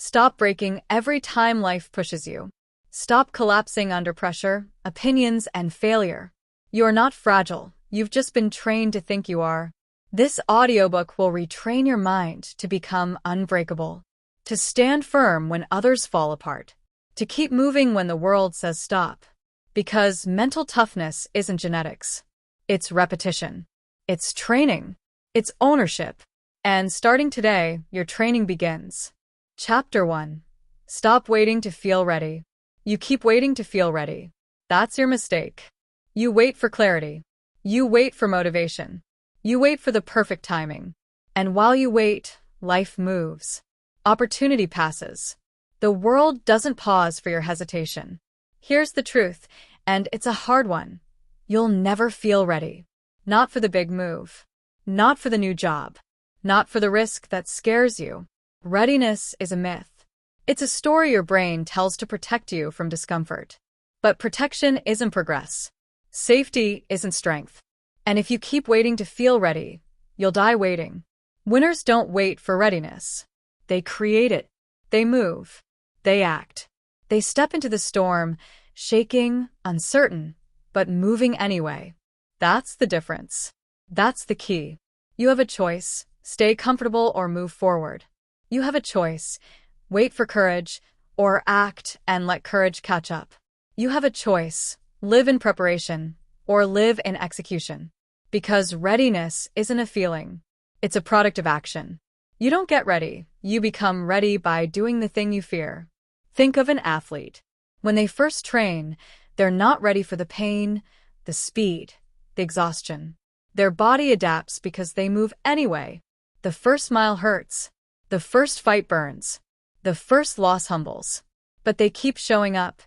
Stop breaking every time life pushes you. Stop collapsing under pressure, opinions, and failure. You're not fragile. You've just been trained to think you are. This audiobook will retrain your mind to become unbreakable, to stand firm when others fall apart, to keep moving when the world says stop. Because mental toughness isn't genetics. It's repetition. It's training. It's ownership. And starting today, your training begins. Chapter 1. Stop waiting to feel ready. You keep waiting to feel ready. That's your mistake. You wait for clarity. You wait for motivation. You wait for the perfect timing. And while you wait, life moves. Opportunity passes. The world doesn't pause for your hesitation. Here's the truth, and it's a hard one. You'll never feel ready. Not for the big move. Not for the new job. Not for the risk that scares you. Readiness is a myth. It's a story your brain tells to protect you from discomfort. But protection isn't progress. Safety isn't strength. And if you keep waiting to feel ready, you'll die waiting. Winners don't wait for readiness. They create it. They move. They act. They step into the storm, shaking, uncertain, but moving anyway. That's the difference. That's the key. You have a choice: stay comfortable or move forward. You have a choice: wait for courage or act and let courage catch up. You have a choice: live in preparation or live in execution. Because readiness isn't a feeling. It's a product of action. You don't get ready. You become ready by doing the thing you fear. Think of an athlete. When they first train, they're not ready for the pain, the speed, the exhaustion. Their body adapts because they move anyway. The first mile hurts. The first fight burns. The first loss humbles. But they keep showing up,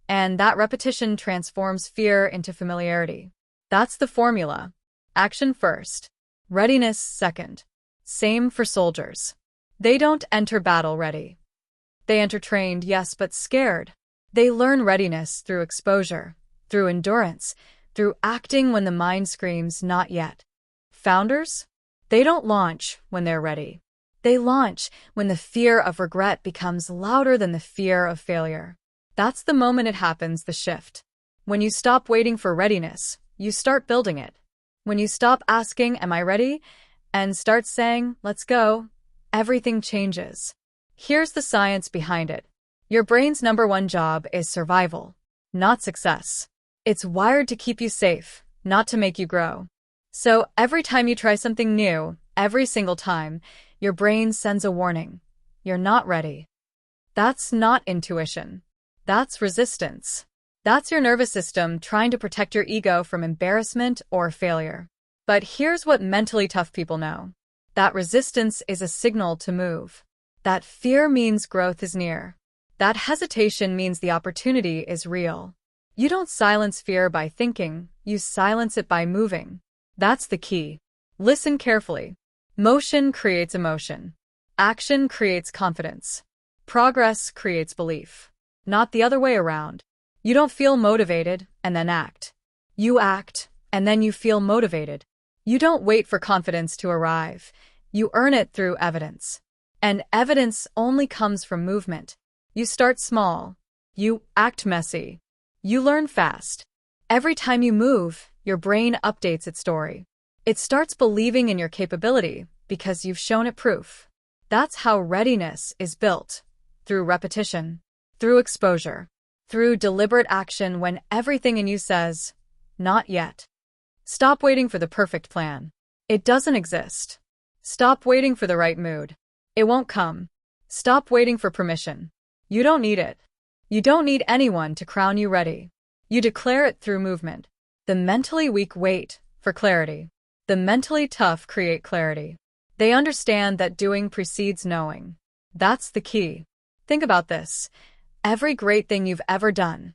and that repetition transforms fear into familiarity. That's the formula. Action first. Readiness second. Same for soldiers. They don't enter battle ready. They enter trained, yes, but scared. They learn readiness through exposure, through endurance, through acting when the mind screams, not yet. Founders? They don't launch when they're ready. They launch when the fear of regret becomes louder than the fear of failure. That's the moment it happens, the shift. When you stop waiting for readiness, you start building it. When you stop asking, am I ready? And start saying, let's go, everything changes. Here's the science behind it. Your brain's #1 job is survival, not success. It's wired to keep you safe, not to make you grow. So every time you try something new, every single time, your brain sends a warning. You're not ready. That's not intuition. That's resistance. That's your nervous system trying to protect your ego from embarrassment or failure. But here's what mentally tough people know. That resistance is a signal to move. That fear means growth is near. That hesitation means the opportunity is real. You don't silence fear by thinking, you silence it by moving. That's the key. Listen carefully. Motion creates emotion. Action creates confidence. Progress creates belief. Not the other way around. You don't feel motivated and then act. You act, and then you feel motivated. You don't wait for confidence to arrive. You earn it through evidence. And evidence only comes from movement. You start small. You act messy. You learn fast. Every time you move, your brain updates its story. It starts believing in your capability because you've shown it proof. That's how readiness is built. Through repetition. Through exposure. Through deliberate action when everything in you says, not yet. Stop waiting for the perfect plan. It doesn't exist. Stop waiting for the right mood. It won't come. Stop waiting for permission. You don't need it. You don't need anyone to crown you ready. You declare it through movement. The mentally weak wait for clarity. The mentally tough create clarity. They understand that doing precedes knowing. That's the key. Think about this. Every great thing you've ever done,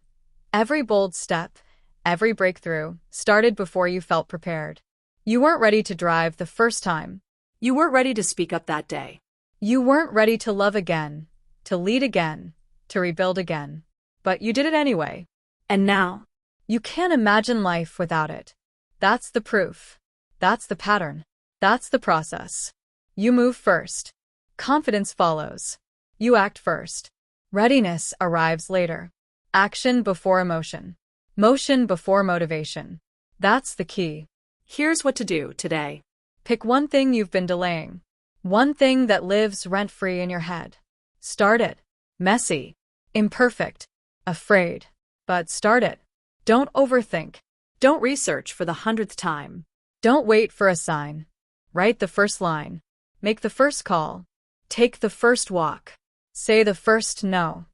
every bold step, every breakthrough started before you felt prepared. You weren't ready to drive the first time. You weren't ready to speak up that day. You weren't ready to love again, to lead again, to rebuild again. But you did it anyway. And now, you can't imagine life without it. That's the proof. That's the pattern. That's the process. You move first. Confidence follows. You act first. Readiness arrives later. Action before emotion. Motion before motivation. That's the key. Here's what to do today. Pick one thing you've been delaying. One thing that lives rent-free in your head. Start it. Messy. Imperfect. Afraid. But start it. Don't overthink. Don't research for the 100th time. Don't wait for a sign. Write the first line. Make the first call. Take the first walk. Say the first no.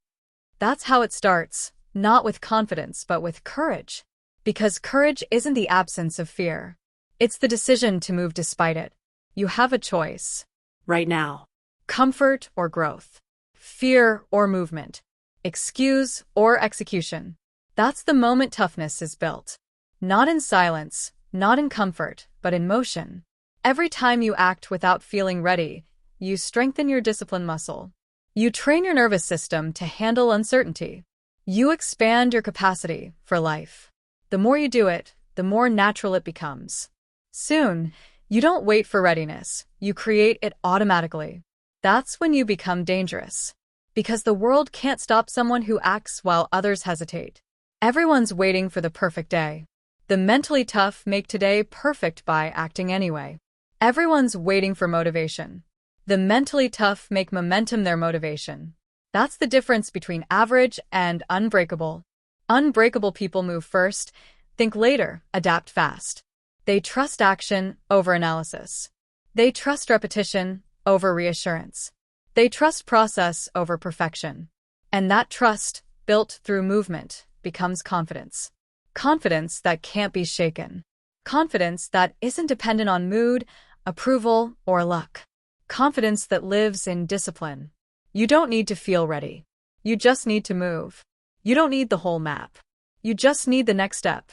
That's how it starts, not with confidence but with courage. Because courage isn't the absence of fear. It's the decision to move despite it. You have a choice. Right now. Comfort or growth. Fear or movement. Excuse or execution. That's the moment toughness is built. Not in silence, not in comfort, but in motion. Every time you act without feeling ready, you strengthen your discipline muscle. You train your nervous system to handle uncertainty. You expand your capacity for life. The more you do it, the more natural it becomes. Soon, you don't wait for readiness, you create it automatically. That's when you become dangerous. Because the world can't stop someone who acts while others hesitate. Everyone's waiting for the perfect day. The mentally tough make today perfect by acting anyway. Everyone's waiting for motivation. The mentally tough make momentum their motivation. That's the difference between average and unbreakable. Unbreakable people move first, think later, adapt fast. They trust action over analysis. They trust repetition over reassurance. They trust process over perfection. And that trust, built through movement, becomes confidence. Confidence that can't be shaken. Confidence that isn't dependent on mood, approval, or luck. Confidence that lives in discipline. You don't need to feel ready. You just need to move. You don't need the whole map. You just need the next step.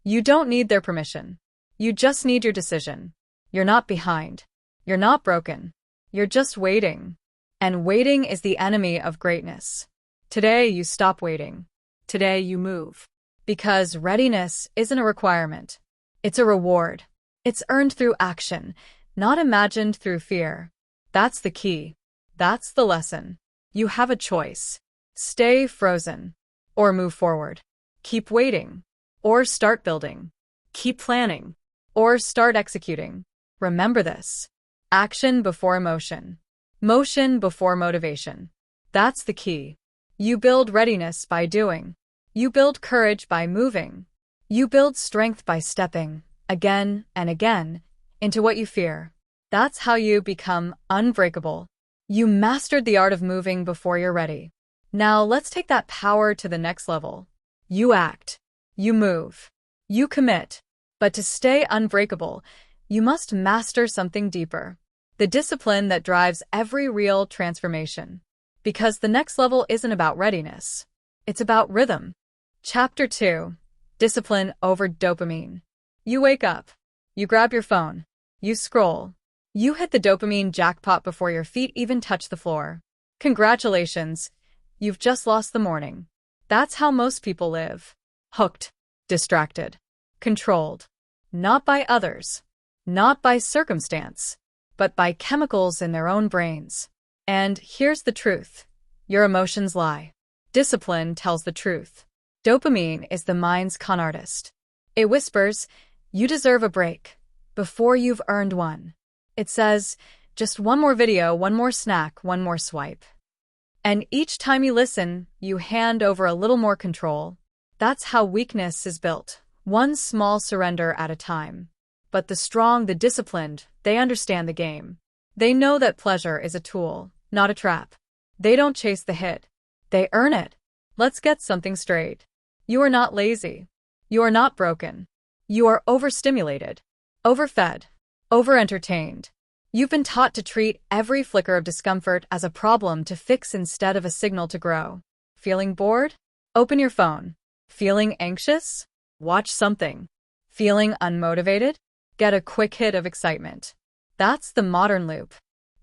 You don't need their permission. You just need your decision. You're not behind. You're not broken. You're just waiting. And waiting is the enemy of greatness. Today you stop waiting. Today you move. Because readiness isn't a requirement. It's a reward. It's earned through action, not imagined through fear. That's the key. That's the lesson. You have a choice. Stay frozen. Or move forward. Keep waiting. Or start building. Keep planning. Or start executing. Remember this. Action before emotion. Motion before motivation. That's the key. You build readiness by doing. You build courage by moving. You build strength by stepping, again and again, into what you fear. That's how you become unbreakable. You mastered the art of moving before you're ready. Now let's take that power to the next level. You act. You move. You commit. But to stay unbreakable, you must master something deeper. The discipline that drives every real transformation. Because the next level isn't about readiness. It's about rhythm. Chapter 2. Discipline over dopamine. You wake up. You grab your phone. You scroll. You hit the dopamine jackpot before your feet even touch the floor. Congratulations. You've just lost the morning. That's how most people live. Hooked. Distracted. Controlled. Not by others. Not by circumstance. But by chemicals in their own brains. And here's the truth. Your emotions lie. Discipline tells the truth. Dopamine is the mind's con artist. It whispers, you deserve a break, before you've earned one. It says, just one more video, one more snack, one more swipe. And each time you listen, you hand over a little more control. That's how weakness is built, one small surrender at a time. But the strong, the disciplined, they understand the game. They know that pleasure is a tool, not a trap. They don't chase the hit. They earn it. Let's get something straight. You are not lazy. You are not broken. You are overstimulated, overfed, overentertained. You've been taught to treat every flicker of discomfort as a problem to fix instead of a signal to grow. Feeling bored? Open your phone. Feeling anxious? Watch something. Feeling unmotivated? Get a quick hit of excitement. That's the modern loop.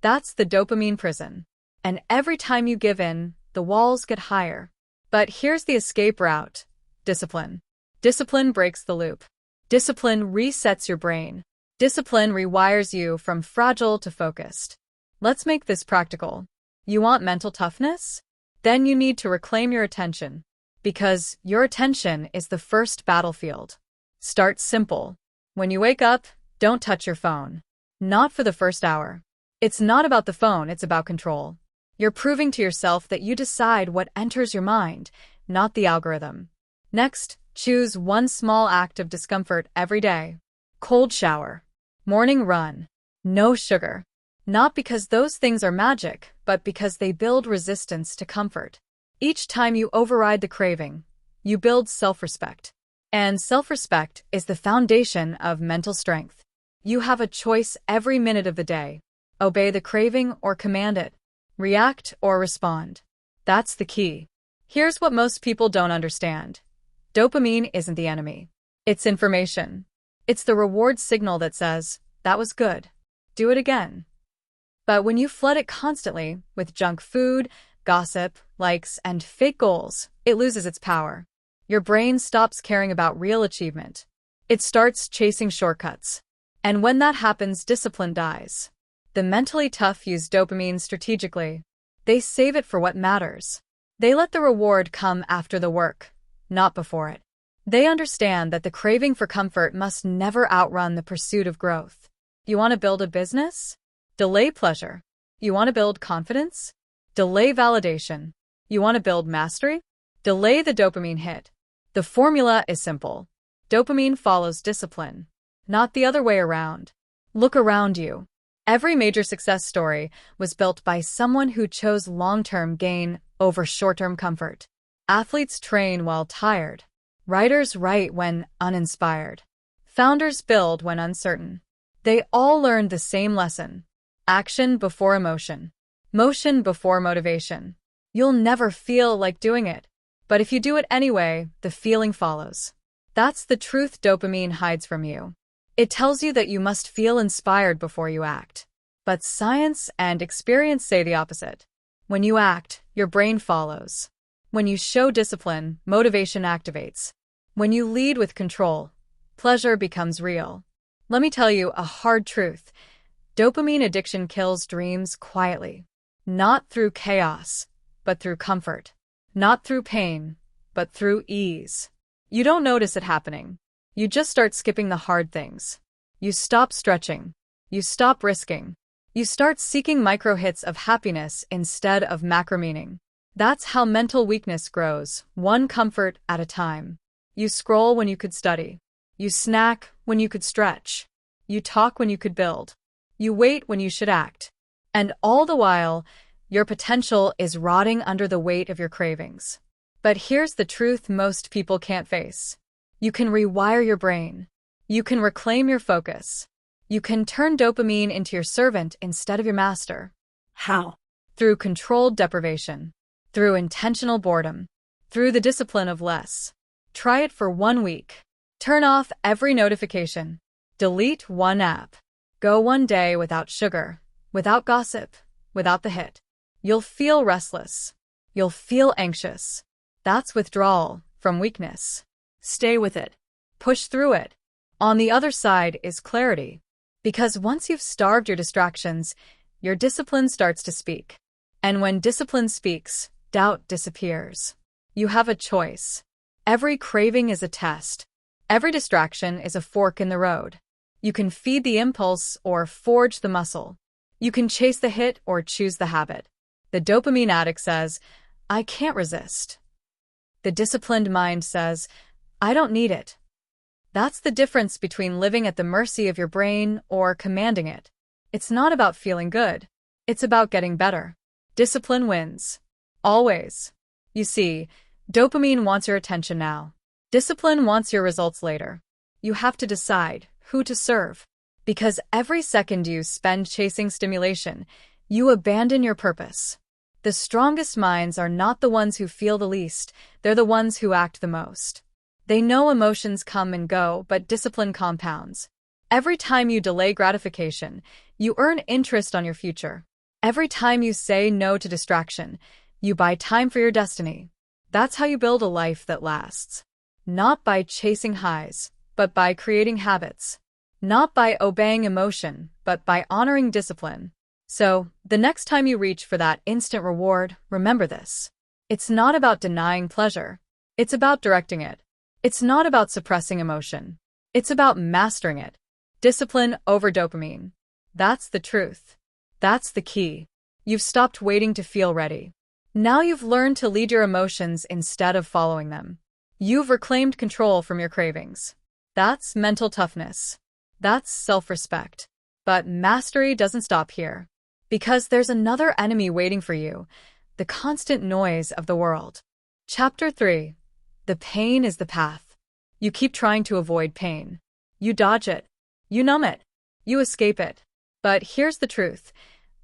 That's the dopamine prison. And every time you give in, the walls get higher. But here's the escape route. Discipline. Discipline breaks the loop. Discipline resets your brain. Discipline rewires you from fragile to focused. Let's make this practical. You want mental toughness? Then you need to reclaim your attention, because your attention is the first battlefield. Start simple. When you wake up, don't touch your phone. Not for the first hour. It's not about the phone, it's about control. You're proving to yourself that you decide what enters your mind, not the algorithm. Next, choose one small act of discomfort every day. Cold shower. Morning run. No sugar. Not because those things are magic, but because they build resistance to comfort. Each time you override the craving, you build self-respect. And self-respect is the foundation of mental strength. You have a choice every minute of the day. Obey the craving or command it. React or respond. That's the key. Here's what most people don't understand. Dopamine isn't the enemy. It's information. It's the reward signal that says, that was good. Do it again. But when you flood it constantly with junk food, gossip, likes, and fake goals, it loses its power. Your brain stops caring about real achievement. It starts chasing shortcuts. And when that happens, discipline dies. The mentally tough use dopamine strategically. They save it for what matters. They let the reward come after the work, not before it. They understand that the craving for comfort must never outrun the pursuit of growth. You want to build a business? Delay pleasure. You want to build confidence? Delay validation. You want to build mastery? Delay the dopamine hit. The formula is simple. Dopamine follows discipline, not the other way around. Look around you. Every major success story was built by someone who chose long-term gain over short-term comfort. Athletes train while tired. Writers write when uninspired. Founders build when uncertain. They all learned the same lesson. Action before emotion. Motion before motivation. You'll never feel like doing it. But if you do it anyway, the feeling follows. That's the truth dopamine hides from you. It tells you that you must feel inspired before you act. But science and experience say the opposite. When you act, your brain follows. When you show discipline, motivation activates. When you lead with control, pleasure becomes real. Let me tell you a hard truth. Dopamine addiction kills dreams quietly. Not through chaos, but through comfort. Not through pain, but through ease. You don't notice it happening. You just start skipping the hard things. You stop stretching. You stop risking. You start seeking micro hits of happiness instead of macro meaning. That's how mental weakness grows, one comfort at a time. You scroll when you could study. You snack when you could stretch. You talk when you could build. You wait when you should act. And all the while, your potential is rotting under the weight of your cravings. But here's the truth most people can't face. You can rewire your brain. You can reclaim your focus. You can turn dopamine into your servant instead of your master. How? Through controlled deprivation. Through intentional boredom. Through the discipline of less. Try it for 1 week. Turn off every notification. Delete one app. Go 1 day without sugar, without gossip, without the hit. You'll feel restless. You'll feel anxious. That's withdrawal from weakness. Stay with it. Push through it. On the other side is clarity. Because once you've starved your distractions, your discipline starts to speak. And when discipline speaks, doubt disappears. You have a choice. Every craving is a test. Every distraction is a fork in the road. You can feed the impulse or forge the muscle. You can chase the hit or choose the habit. The dopamine addict says, I can't resist. The disciplined mind says, I don't need it. That's the difference between living at the mercy of your brain or commanding it. It's not about feeling good. It's about getting better. Discipline wins. Always. You see, dopamine wants your attention now. Discipline wants your results later. You have to decide who to serve. Because every second you spend chasing stimulation, you abandon your purpose. The strongest minds are not the ones who feel the least, they're the ones who act the most. They know emotions come and go, but discipline compounds. Every time you delay gratification, you earn interest on your future. Every time you say no to distraction, you buy time for your destiny. That's how you build a life that lasts. Not by chasing highs, but by creating habits. Not by obeying emotion, but by honoring discipline. So, the next time you reach for that instant reward, remember this. It's not about denying pleasure. It's about directing it. It's not about suppressing emotion. It's about mastering it. Discipline over dopamine. That's the truth. That's the key. You've stopped waiting to feel ready. Now you've learned to lead your emotions instead of following them. You've reclaimed control from your cravings. That's mental toughness. That's self-respect. But mastery doesn't stop here. Because there's another enemy waiting for you, the constant noise of the world. Chapter 3. The pain is the path. You keep trying to avoid pain. You dodge it. You numb it. You escape it. But here's the truth.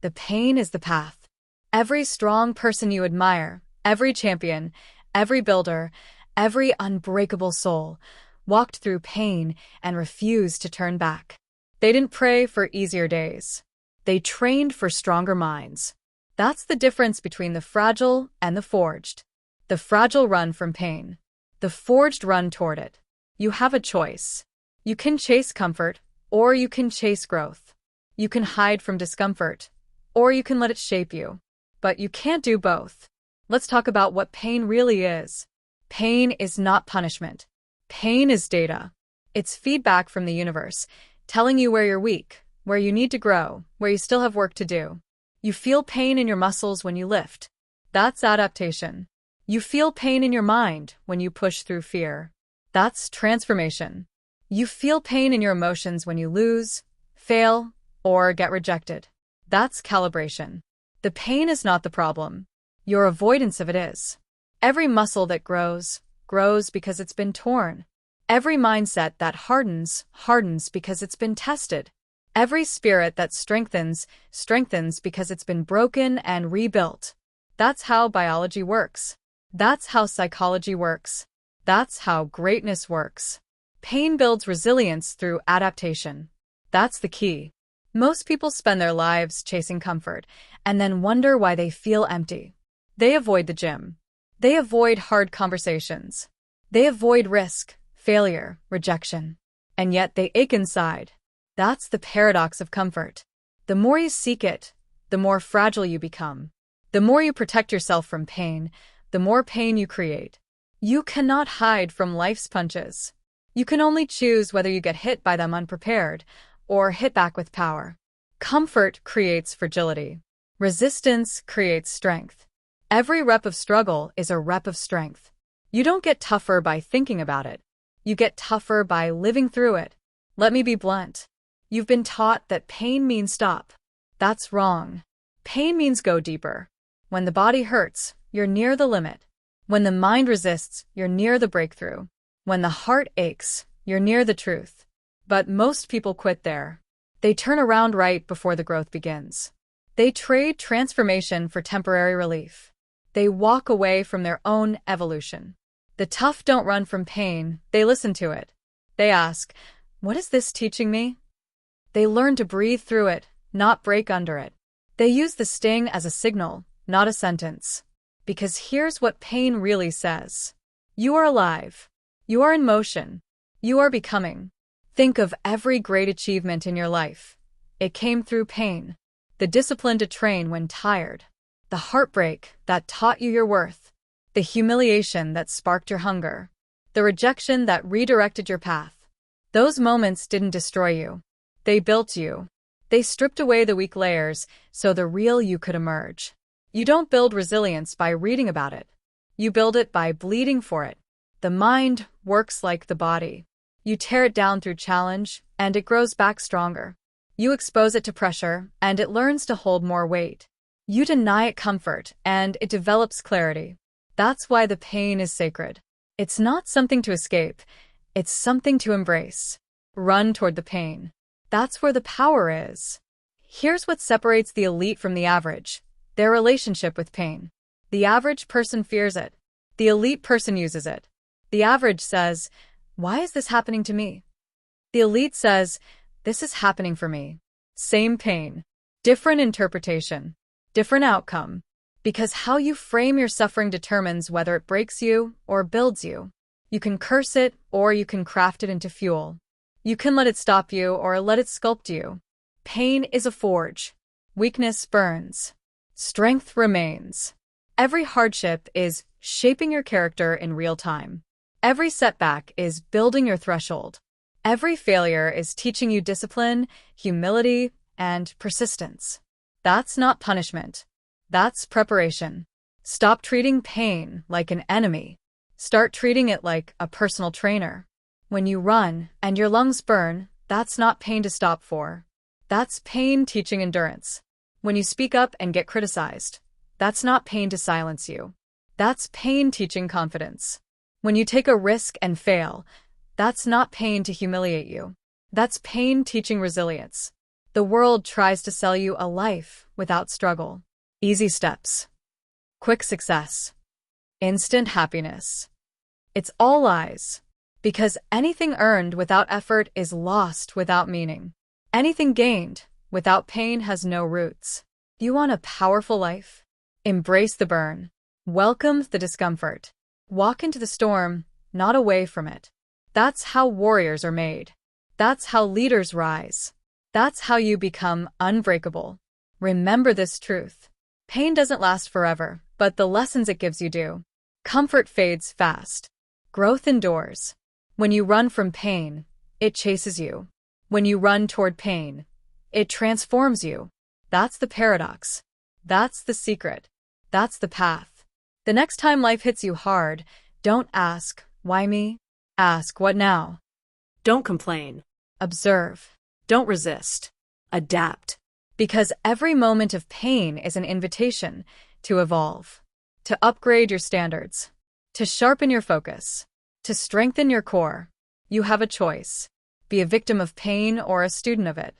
The pain is the path. Every strong person you admire, every champion, every builder, every unbreakable soul walked through pain and refused to turn back. They didn't pray for easier days. They trained for stronger minds. That's the difference between the fragile and the forged. The fragile run from pain. The forged run toward it. You have a choice. You can chase comfort, or you can chase growth. You can hide from discomfort, or you can let it shape you. But you can't do both. Let's talk about what pain really is. Pain is not punishment. Pain is data. It's feedback from the universe, telling you where you're weak, where you need to grow, where you still have work to do. You feel pain in your muscles when you lift. That's adaptation. You feel pain in your mind when you push through fear. That's transformation. You feel pain in your emotions when you lose, fail, or get rejected. That's calibration. The pain is not the problem. Your avoidance of it is. Every muscle that grows, grows because it's been torn. Every mindset that hardens, hardens because it's been tested. Every spirit that strengthens, strengthens because it's been broken and rebuilt. That's how biology works. That's how psychology works. That's how greatness works. Pain builds resilience through adaptation. That's the key. Most people spend their lives chasing comfort and then wonder why they feel empty. They avoid the gym. They avoid hard conversations. They avoid risk, failure, rejection. And yet they ache inside. That's the paradox of comfort. The more you seek it, the more fragile you become. The more you protect yourself from pain, the more pain you create. You cannot hide from life's punches. You can only choose whether you get hit by them unprepared or hit back with power. Comfort creates fragility. Resistance creates strength. Every rep of struggle is a rep of strength. You don't get tougher by thinking about it. You get tougher by living through it. Let me be blunt. You've been taught that pain means stop. That's wrong. Pain means go deeper. When the body hurts, you're near the limit. When the mind resists, you're near the breakthrough. When the heart aches, you're near the truth. But most people quit there. They turn around right before the growth begins. They trade transformation for temporary relief. They walk away from their own evolution. The tough don't run from pain, they listen to it. They ask, what is this teaching me? They learn to breathe through it, not break under it. They use the sting as a signal, not a sentence. Because here's what pain really says. You are alive. You are in motion. You are becoming. Think of every great achievement in your life. It came through pain. The discipline to train when tired. The heartbreak that taught you your worth. The humiliation that sparked your hunger. The rejection that redirected your path. Those moments didn't destroy you. They built you. They stripped away the weak layers so the real you could emerge. You don't build resilience by reading about it. You build it by bleeding for it. The mind works like the body. You tear it down through challenge, and it grows back stronger. You expose it to pressure, and it learns to hold more weight. You deny it comfort, and it develops clarity. That's why the pain is sacred. It's not something to escape. It's something to embrace. Run toward the pain. That's where the power is. Here's what separates the elite from the average: their relationship with pain. The average person fears it. The elite person uses it. The average says, why is this happening to me? The elite says, this is happening for me. Same pain. Different interpretation. Different outcome. Because how you frame your suffering determines whether it breaks you or builds you. You can curse it, or you can craft it into fuel. You can let it stop you or let it sculpt you. Pain is a forge. Weakness burns. Strength remains. Every hardship is shaping your character in real time. Every setback is building your threshold. Every failure is teaching you discipline, humility, and persistence. That's not punishment. That's preparation. Stop treating pain like an enemy. Start treating it like a personal trainer. When you run and your lungs burn, that's not pain to stop for. That's pain teaching endurance. When you speak up and get criticized, that's not pain to silence you. That's pain teaching confidence. When you take a risk and fail, that's not pain to humiliate you. That's pain teaching resilience. The world tries to sell you a life without struggle. Easy steps. Quick success. Instant happiness. It's all lies. Because anything earned without effort is lost without meaning. Anything gained without pain has no roots. Do you want a powerful life? Embrace the burn. Welcome the discomfort. Walk into the storm, not away from it. That's how warriors are made. That's how leaders rise. That's how you become unbreakable. Remember this truth. Pain doesn't last forever, but the lessons it gives you do. Comfort fades fast. Growth endures. When you run from pain, it chases you. When you run toward pain, it transforms you. That's the paradox. That's the secret. That's the path. The next time life hits you hard, don't ask, why me? Ask, what now? Don't complain. Observe. Don't resist. Adapt. Because every moment of pain is an invitation to evolve, to upgrade your standards, to sharpen your focus, to strengthen your core. You have a choice. Be a victim of pain or a student of it.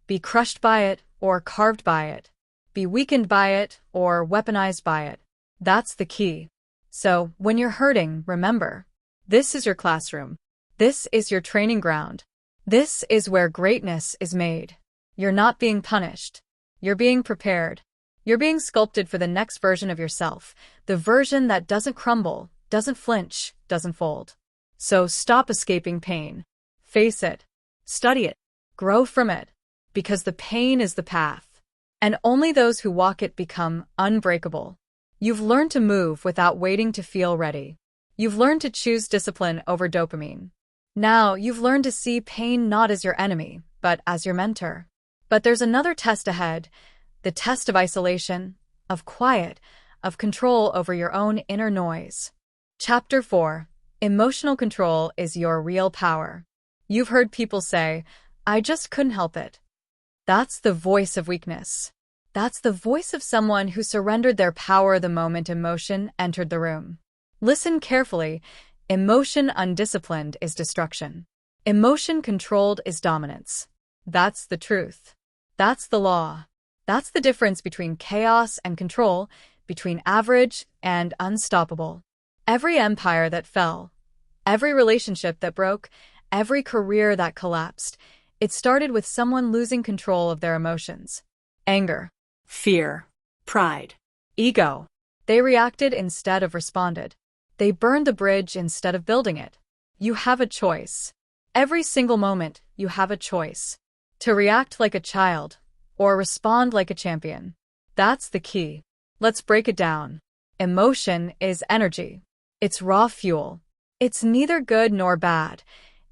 Be crushed by it or carved by it. Be weakened by it or weaponized by it. That's the key. So, when you're hurting, remember, this is your classroom. This is your training ground. This is where greatness is made. You're not being punished. You're being prepared. You're being sculpted for the next version of yourself, the version that doesn't crumble, doesn't flinch, doesn't fold. So stop escaping pain. Face it. Study it. Grow from it. Because the pain is the path. And only those who walk it become unbreakable. You've learned to move without waiting to feel ready. You've learned to choose discipline over dopamine. Now you've learned to see pain not as your enemy, but as your mentor. But there's another test ahead, the test of isolation, of quiet, of control over your own inner noise. Chapter 4. Emotional control is your real power. You've heard people say, I just couldn't help it. That's the voice of weakness. That's the voice of someone who surrendered their power the moment emotion entered the room. Listen carefully. Emotion undisciplined is destruction. Emotion controlled is dominance. That's the truth. That's the law. That's the difference between chaos and control, between average and unstoppable. Every empire that fell, every relationship that broke, every career that collapsed, it started with someone losing control of their emotions. Anger, Fear. Pride. ego. They reacted instead of responded. They burned the bridge instead of building it. You have a choice. Every single moment, you have a choice. To react like a child, or respond like a champion. That's the key. Let's break it down. Emotion is energy. It's raw fuel. It's neither good nor bad.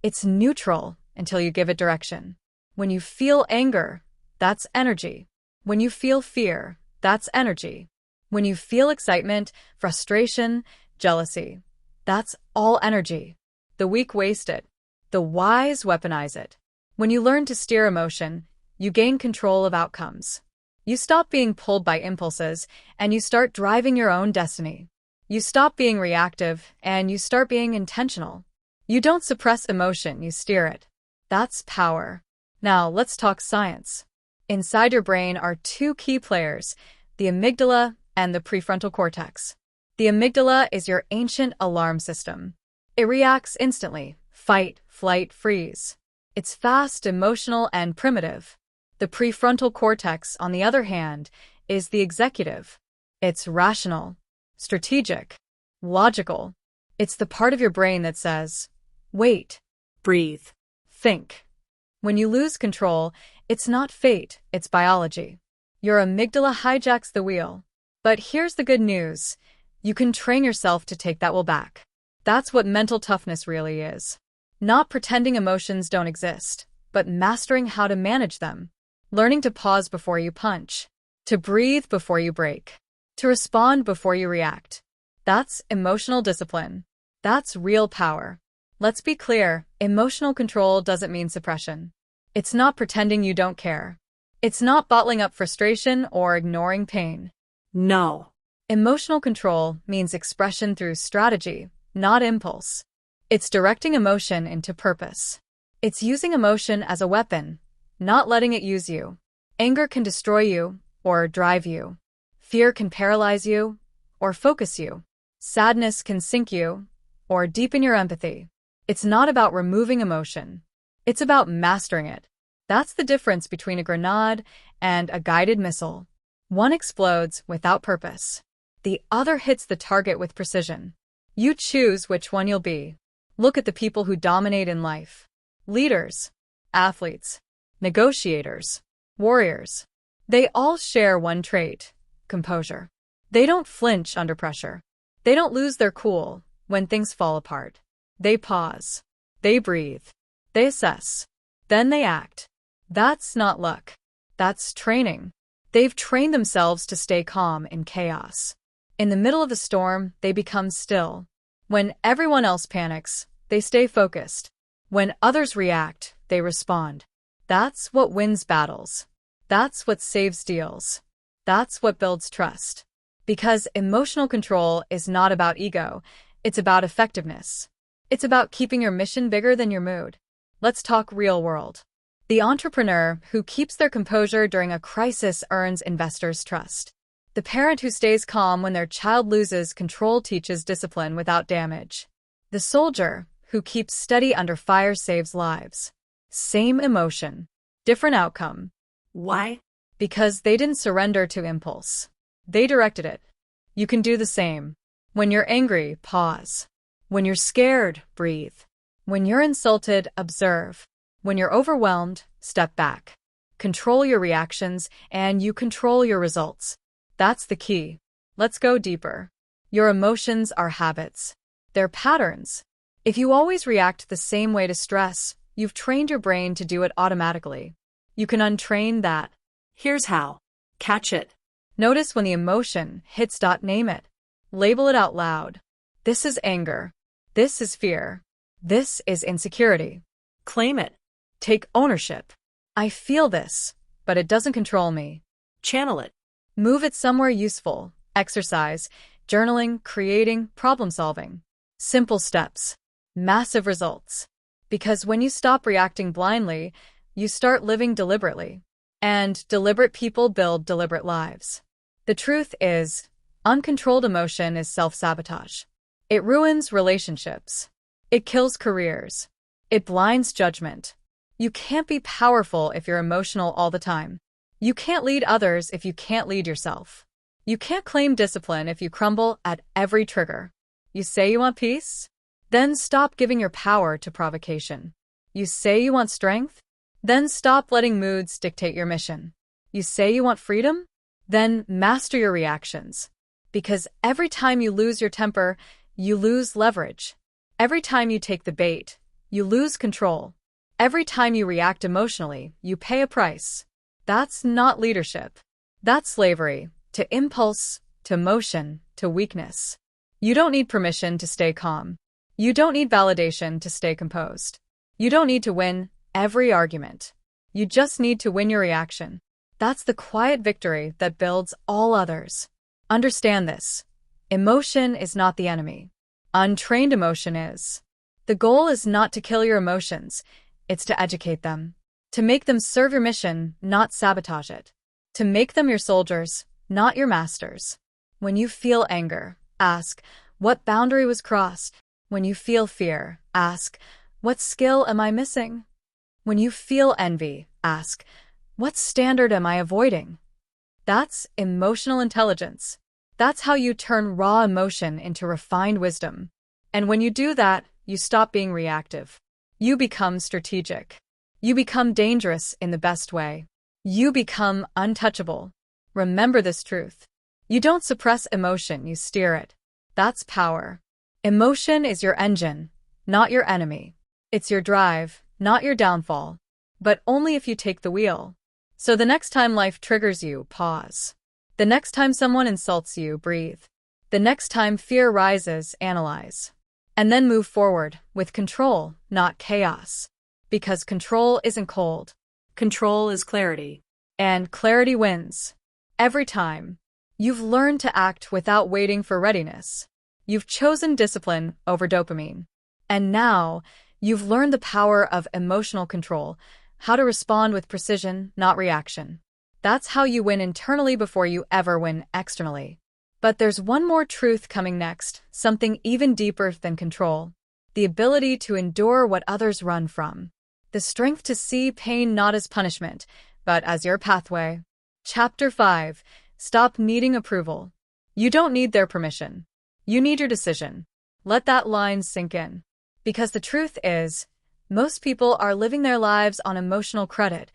It's neutral until you give it direction. When you feel anger, that's energy. When you feel fear, that's energy. When you feel excitement, frustration, jealousy, that's all energy. The weak waste it. The wise weaponize it. When you learn to steer emotion, you gain control of outcomes. You stop being pulled by impulses, and you start driving your own destiny. You stop being reactive, and you start being intentional. You don't suppress emotion, you steer it. That's power. Now, let's talk science. Inside your brain are two key players, the amygdala and the prefrontal cortex. The amygdala is your ancient alarm system. It reacts instantly, fight, flight, freeze. It's fast, emotional, and primitive. The prefrontal cortex, on the other hand, is the executive. It's rational, strategic, logical. It's the part of your brain that says, wait, Breathe. think. When you lose control, it's not fate, it's biology. Your amygdala hijacks the wheel. But here's the good news. You can train yourself to take that wheel back. That's what mental toughness really is. Not pretending emotions don't exist, but mastering how to manage them. Learning to pause before you punch. To breathe before you break. To respond before you react. That's emotional discipline. That's real power. Let's be clear, emotional control doesn't mean suppression. It's not pretending you don't care. It's not bottling up frustration or ignoring pain. No. Emotional control means expression through strategy, not impulse. It's directing emotion into purpose. It's using emotion as a weapon, not letting it use you. Anger can destroy you or drive you. Fear can paralyze you or focus you. Sadness can sink you or deepen your empathy. It's not about removing emotion. It's about mastering it. That's the difference between a grenade and a guided missile. One explodes without purpose. The other hits the target with precision. You choose which one you'll be. Look at the people who dominate in life. Leaders, athletes, negotiators, warriors. They all share one trait: composure. They don't flinch under pressure. They don't lose their cool when things fall apart. They pause. They breathe. They assess. Then they act. That's not luck. That's training. They've trained themselves to stay calm in chaos. In the middle of a storm, they become still. When everyone else panics, they stay focused. When others react, they respond. That's what wins battles. That's what saves deals. That's what builds trust. Because emotional control is not about ego, it's about effectiveness. It's about keeping your mission bigger than your mood. Let's talk real world. The entrepreneur who keeps their composure during a crisis earns investors' trust. The parent who stays calm when their child loses control teaches discipline without damage. The soldier who keeps steady under fire saves lives. Same emotion, different outcome. Why? Because they didn't surrender to impulse. They directed it. You can do the same. When you're angry, pause. When you're scared, breathe. When you're insulted, observe. When you're overwhelmed, step back. Control your reactions, and you control your results. That's the key. Let's go deeper. Your emotions are habits. They're patterns. If you always react the same way to stress, you've trained your brain to do it automatically. You can untrain that. Here's how. Catch it. Notice when the emotion hits. Name it. Label it out loud. This is anger. This is fear. This is insecurity. Claim it. Take ownership. I feel this, but it doesn't control me. Channel it. Move it somewhere useful. Exercise, journaling, creating, problem solving. Simple steps. Massive results. Because when you stop reacting blindly, you start living deliberately. And deliberate people build deliberate lives. The truth is, uncontrolled emotion is self-sabotage. It ruins relationships. It kills careers. It blinds judgment. You can't be powerful if you're emotional all the time. You can't lead others if you can't lead yourself. You can't claim discipline if you crumble at every trigger. You say you want peace? Then stop giving your power to provocation. You say you want strength? Then stop letting moods dictate your mission. You say you want freedom? Then master your reactions. Because every time you lose your temper, you lose leverage. Every time you take the bait, you lose control. Every time you react emotionally, you pay a price. That's not leadership. That's slavery, to impulse, to motion, to weakness. You don't need permission to stay calm. You don't need validation to stay composed. You don't need to win every argument. You just need to win your reaction. That's the quiet victory that builds all others. Understand this. Emotion is not the enemy. Untrained emotion is. The goal is not to kill your emotions. It's to educate them. To make them serve your mission, not sabotage it. To make them your soldiers, not your masters. When you feel anger, ask, what boundary was crossed? When you feel fear, ask, what skill am I missing? When you feel envy, ask, what standard am I avoiding? That's emotional intelligence. That's how you turn raw emotion into refined wisdom. And when you do that, you stop being reactive. You become strategic. You become dangerous in the best way. You become untouchable. Remember this truth. You don't suppress emotion, you steer it. That's power. Emotion is your engine, not your enemy. It's your drive, not your downfall. But only if you take the wheel. So the next time life triggers you, pause. The next time someone insults you, breathe. The next time fear rises, analyze. And then move forward, with control, not chaos. Because control isn't cold. Control is clarity. And clarity wins. Every time. You've learned to act without waiting for readiness. You've chosen discipline over dopamine. And now, you've learned the power of emotional control, how to respond with precision, not reaction. That's how you win internally before you ever win externally. But there's one more truth coming next, something even deeper than control. The ability to endure what others run from. The strength to see pain not as punishment, but as your pathway. Chapter 5. Stop needing approval. You don't need their permission. You need your decision. Let that line sink in. Because the truth is, most people are living their lives on emotional credit,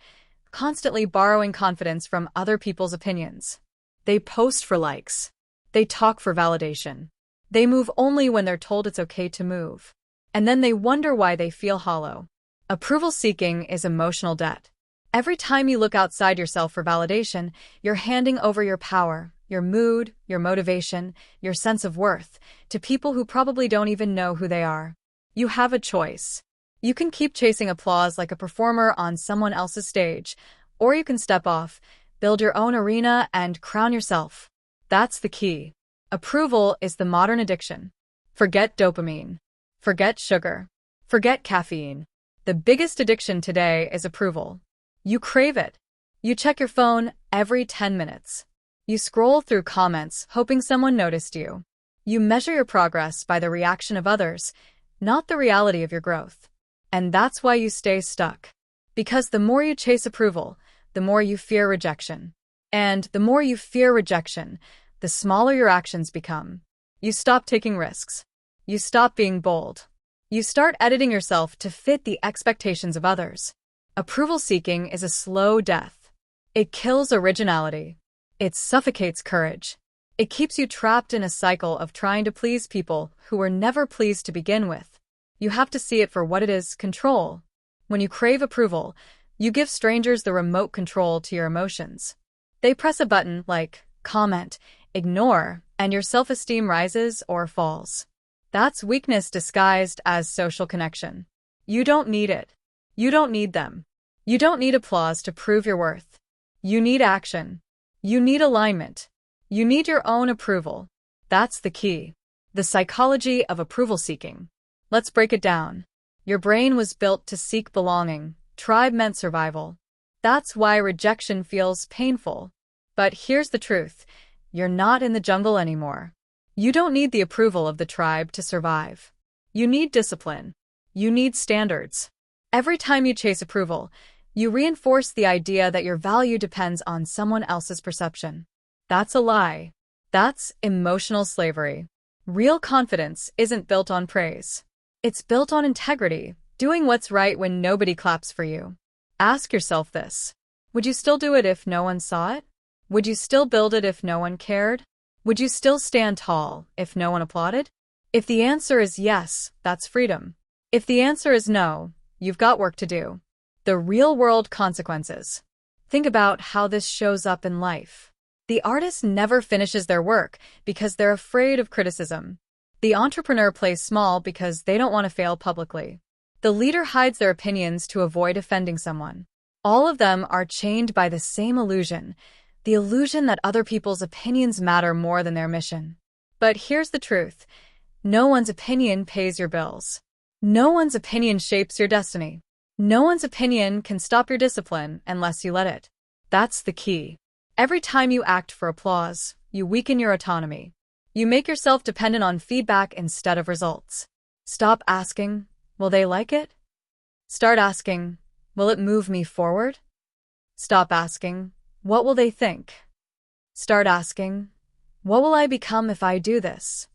constantly borrowing confidence from other people's opinions. They post for likes. They talk for validation. They move only when they're told it's okay to move. And then they wonder why they feel hollow. Approval seeking is emotional debt. Every time you look outside yourself for validation, you're handing over your power, your mood, your motivation, your sense of worth, to people who probably don't even know who they are. You have a choice. You can keep chasing applause like a performer on someone else's stage, or you can step off, build your own arena, and crown yourself. That's the key. Approval is the modern addiction. Forget dopamine. Forget sugar. Forget caffeine. The biggest addiction today is approval. You crave it. You check your phone every 10 minutes. You scroll through comments hoping someone noticed you. You measure your progress by the reaction of others, not the reality of your growth. And that's why you stay stuck. Because the more you chase approval, the more you fear rejection. And the more you fear rejection, the smaller your actions become. You stop taking risks. You stop being bold. You start editing yourself to fit the expectations of others. Approval seeking is a slow death. It kills originality. It suffocates courage. It keeps you trapped in a cycle of trying to please people who were never pleased to begin with. You have to see it for what it is, control. When you crave approval, you give strangers the remote control to your emotions. They press a button like comment, ignore, and your self-esteem rises or falls. That's weakness disguised as social connection. You don't need it. You don't need them. You don't need applause to prove your worth. You need action. You need alignment. You need your own approval. That's the key. The psychology of approval seeking. Let's break it down. Your brain was built to seek belonging. Tribe meant survival. That's why rejection feels painful. But here's the truth. You're not in the jungle anymore. You don't need the approval of the tribe to survive. You need discipline. You need standards. Every time you chase approval, you reinforce the idea that your value depends on someone else's perception. That's a lie. That's emotional slavery. Real confidence isn't built on praise. It's built on integrity, doing what's right when nobody claps for you. Ask yourself this. Would you still do it if no one saw it? Would you still build it if no one cared? Would you still stand tall if no one applauded? If the answer is yes, that's freedom. If the answer is no, you've got work to do. The real-world consequences. Think about how this shows up in life. The artist never finishes their work because they're afraid of criticism. The entrepreneur plays small because they don't want to fail publicly. The leader hides their opinions to avoid offending someone. All of them are chained by the same illusion, the illusion that other people's opinions matter more than their mission. But here's the truth. No one's opinion pays your bills. No one's opinion shapes your destiny. No one's opinion can stop your discipline unless you let it. That's the key. Every time you act for applause, you weaken your autonomy. You make yourself dependent on feedback instead of results. Stop asking, will they like it? Start asking, will it move me forward? Stop asking, what will they think? Start asking, what will I become if I do this?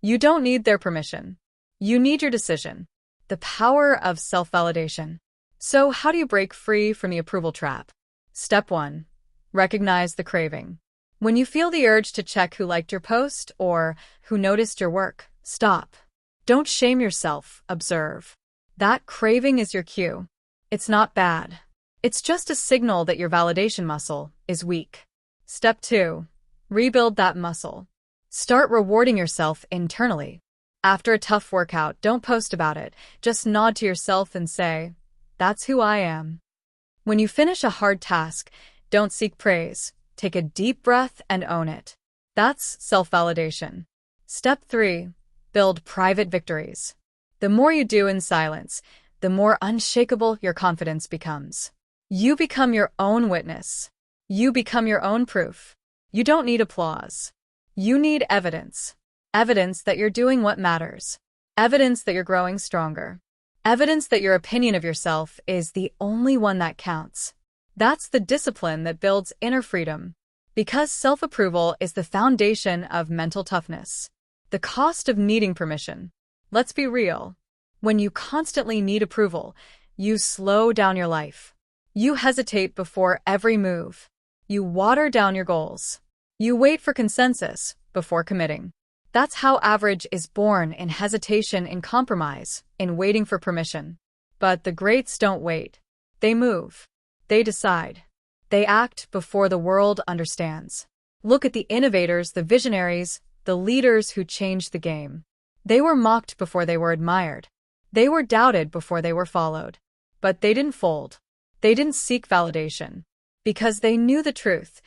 You don't need their permission. You need your decision. The power of self-validation. So how do you break free from the approval trap? Step 1. Recognize the craving. When you feel the urge to check who liked your post or who noticed your work, stop. Don't shame yourself, observe. That craving is your cue. It's not bad. It's just a signal that your validation muscle is weak. Step 2. Rebuild that muscle. Start rewarding yourself internally. After a tough workout, don't post about it. Just nod to yourself and say, "That's who I am." When you finish a hard task, don't seek praise. Take a deep breath and own it. That's self-validation. Step 3. Build private victories. The more you do in silence, the more unshakable your confidence becomes. You become your own witness. You become your own proof. You don't need applause. You need evidence. Evidence that you're doing what matters. Evidence that you're growing stronger. Evidence that your opinion of yourself is the only one that counts. That's the discipline that builds inner freedom. Because self-approval is the foundation of mental toughness. The cost of needing permission. Let's be real. When you constantly need approval, you slow down your life. You hesitate before every move. You water down your goals. You wait for consensus before committing. That's how average is born, in hesitation, in compromise, in waiting for permission. But the greats don't wait. They move. They decide. They act before the world understands. Look at the innovators, the visionaries, the leaders who changed the game. They were mocked before they were admired. They were doubted before they were followed. But they didn't fold. They didn't seek validation. Because they knew the truth.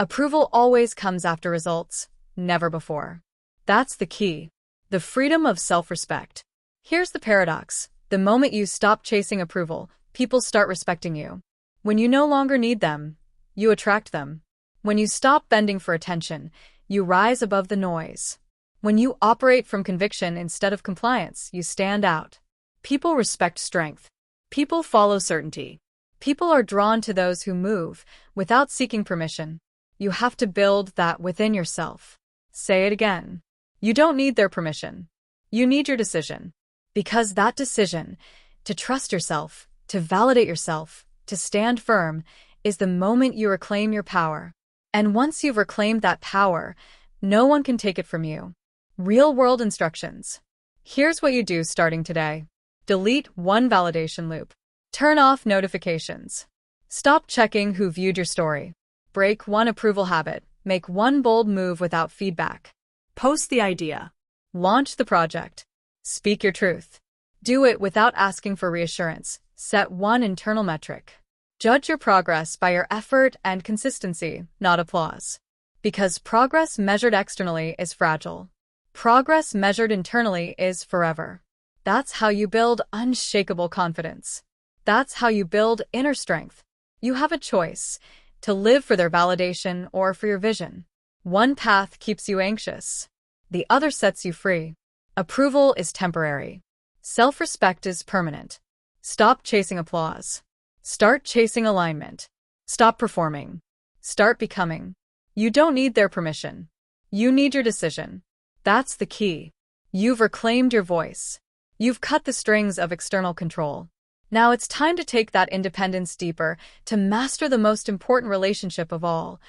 Approval always comes after results, never before. That's the key. The freedom of self-respect. Here's the paradox. The moment you stop chasing approval, people start respecting you. When you no longer need them, you attract them. When you stop bending for attention, you rise above the noise. When you operate from conviction instead of compliance, you stand out. People respect strength. People follow certainty. People are drawn to those who move without seeking permission. You have to build that within yourself. Say it again. You don't need their permission. You need your decision. Because that decision, to trust yourself, to validate yourself, to stand firm, is the moment you reclaim your power. And once you've reclaimed that power, no one can take it from you. Real-world instructions. Here's what you do starting today. Delete one validation loop. Turn off notifications. Stop checking who viewed your story. Break one approval habit. Make one bold move without feedback. Post the idea. Launch the project. Speak your truth. Do it without asking for reassurance. Set one internal metric. Judge your progress by your effort and consistency, not applause. Because progress measured externally is fragile. Progress measured internally is forever. That's how you build unshakable confidence. That's how you build inner strength. You have a choice, to live for their validation or for your vision. One path keeps you anxious. The other sets you free. Approval is temporary. Self-respect is permanent. Stop chasing applause. Start chasing alignment. Stop performing. Start becoming. You don't need their permission. You need your decision. That's the key. You've reclaimed your voice. You've cut the strings of external control. Now it's time to take that independence deeper, to master the most important relationship of all,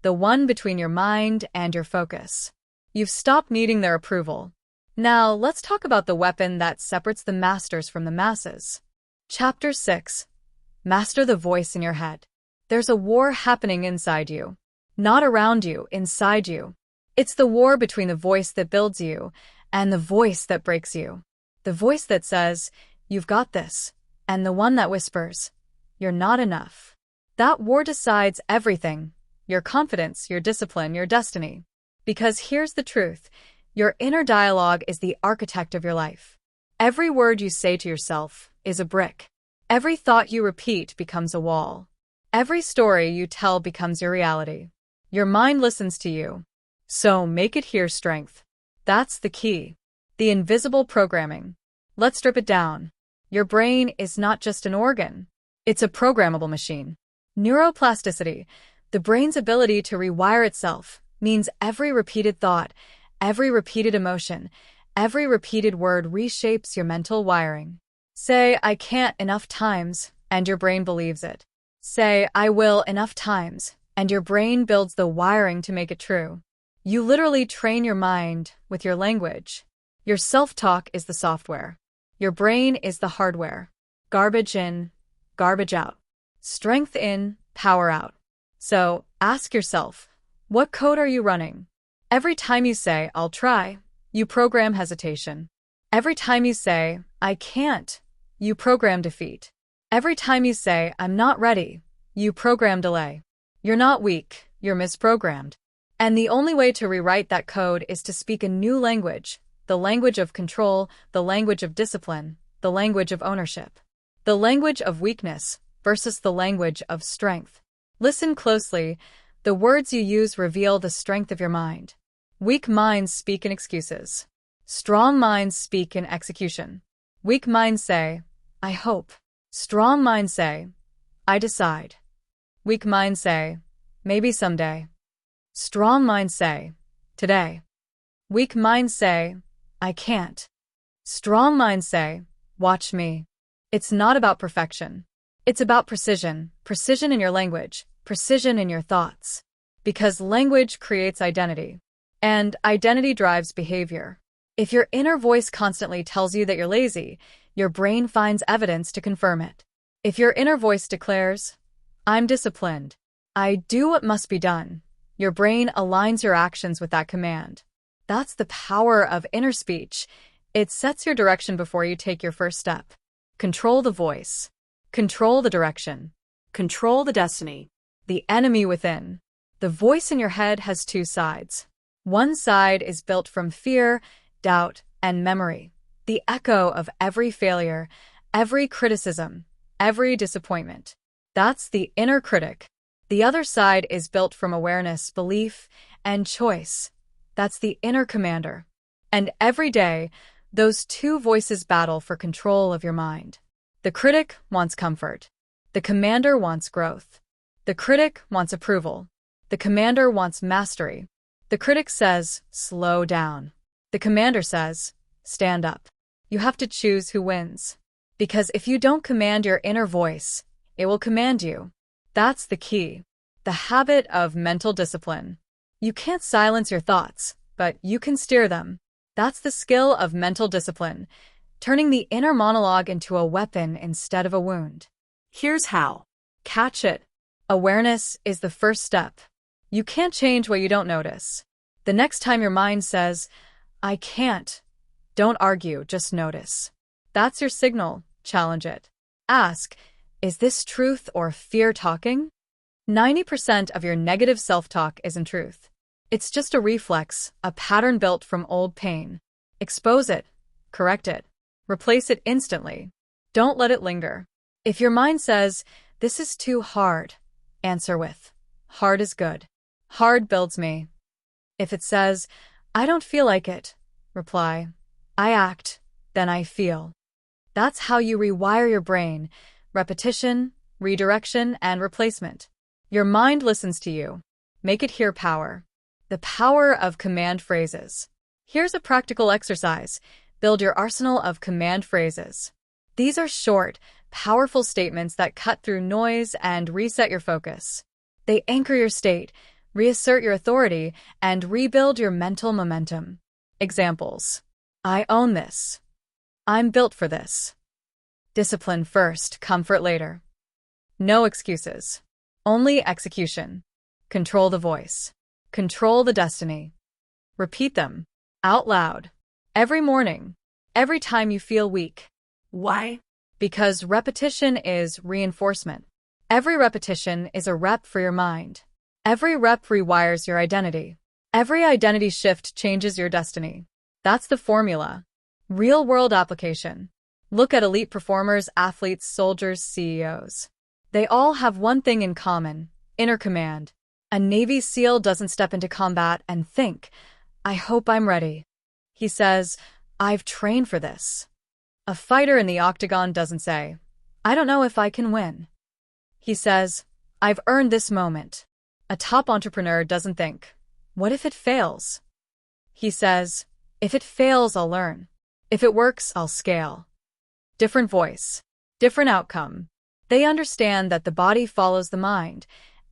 the one between your mind and your focus. You've stopped needing their approval. Now let's talk about the weapon that separates the masters from the masses. Chapter 6. Master the voice in your head. There's a war happening inside you. Not around you, inside you. It's the war between the voice that builds you and the voice that breaks you. The voice that says, "You've got this," and the one that whispers, "You're not enough." That war decides everything: your confidence, your discipline, your destiny. Because here's the truth: your inner dialogue is the architect of your life. Every word you say to yourself is a brick. Every thought you repeat becomes a wall. Every story you tell becomes your reality. Your mind listens to you. So make it hear strength. That's the key. The invisible programming. Let's strip it down. Your brain is not just an organ. It's a programmable machine. Neuroplasticity, the brain's ability to rewire itself, means every repeated thought, every repeated emotion, every repeated word reshapes your mental wiring. Say, "I can't" enough times, and your brain believes it. Say, "I will" enough times, and your brain builds the wiring to make it true. You literally train your mind with your language. Your self-talk is the software. Your brain is the hardware. Garbage in, garbage out. Strength in, power out. So, ask yourself, what code are you running? Every time you say, I'll try, you program hesitation. Every time you say, I can't, you program defeat. Every time you say, I'm not ready, you program delay. You're not weak, you're misprogrammed. And the only way to rewrite that code is to speak a new language, the language of control, the language of discipline, the language of ownership. The language of weakness versus the language of strength. Listen closely. The words you use reveal the strength of your mind. Weak minds speak in excuses. Strong minds speak in execution. Weak minds say, I hope. Strong minds say, I decide. Weak minds say, maybe someday. Strong minds say, today. Weak minds say, I can't. Strong minds say, watch me. It's not about perfection. It's about precision, precision in your language, precision in your thoughts. Because language creates identity. And identity drives behavior. If your inner voice constantly tells you that you're lazy, your brain finds evidence to confirm it. If your inner voice declares, I'm disciplined, I do what must be done, your brain aligns your actions with that command. That's the power of inner speech. It sets your direction before you take your first step. Control the voice. Control the direction. Control the destiny. The enemy within. The voice in your head has two sides. One side is built from fear, doubt, and memory. The echo of every failure, every criticism, every disappointment. That's the inner critic. The other side is built from awareness, belief, and choice. That's the inner commander. And every day, those two voices battle for control of your mind. The critic wants comfort. The commander wants growth. The critic wants approval. The commander wants mastery. The critic says, slow down. The commander says, stand up. You have to choose who wins. Because if you don't command your inner voice, it will command you. That's the key. The habit of mental discipline. You can't silence your thoughts, but you can steer them. That's the skill of mental discipline, turning the inner monologue into a weapon instead of a wound. Here's how. Catch it. Awareness is the first step. You can't change what you don't notice. The next time your mind says, I can't, don't argue, just notice. That's your signal. Challenge it. Ask, is this truth or fear talking? 90% of your negative self-talk isn't truth. It's just a reflex, a pattern built from old pain. Expose it. Correct it. Replace it instantly. Don't let it linger. If your mind says, this is too hard, answer with, hard is good. Hard builds me. If it says, I don't feel like it, reply, I act, then I feel. That's how you rewire your brain. Repetition, redirection, and replacement. Your mind listens to you. Make it hear power. The power of command phrases. Here's a practical exercise. Build your arsenal of command phrases. These are short, powerful statements that cut through noise and reset your focus. They anchor your state, reassert your authority, and rebuild your mental momentum. Examples. I own this. I'm built for this. Discipline first, comfort later. No excuses. Only execution. Control the voice. Control the destiny. Repeat them. Out loud. Every morning. Every time you feel weak. Why? Because repetition is reinforcement. Every repetition is a rep for your mind. Every rep rewires your identity. Every identity shift changes your destiny. That's the formula. Real-world application. Look at elite performers, athletes, soldiers, CEOs. They all have one thing in common, inner command. A Navy SEAL doesn't step into combat and think, I hope I'm ready. He says, I've trained for this. A fighter in the octagon doesn't say, I don't know if I can win. He says, I've earned this moment. A top entrepreneur doesn't think, what if it fails? He says, if it fails, I'll learn. If it works, I'll scale. Different voice, different outcome. They understand that the body follows the mind,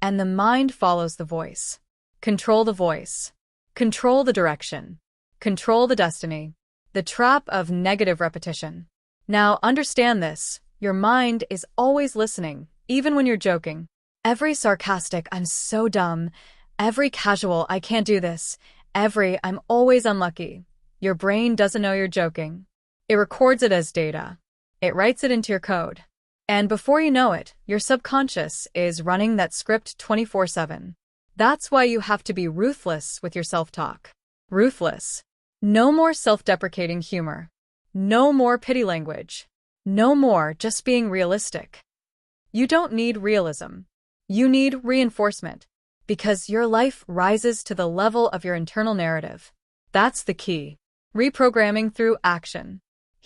and the mind follows the voice. Control the voice. Control the direction. Control the destiny. The trap of negative repetition. Now, understand this. Your mind is always listening, even when you're joking. Every sarcastic, "I'm so dumb." Every casual, "I can't do this." Every, "I'm always unlucky." Your brain doesn't know you're joking. It records it as data. It writes it into your code. And before you know it, your subconscious is running that script 24/7. That's why you have to be ruthless with your self-talk. Ruthless. No more self-deprecating humor. No more pity language. No more just being realistic. You don't need realism. You need reinforcement. Because your life rises to the level of your internal narrative. That's the key. Reprogramming through action.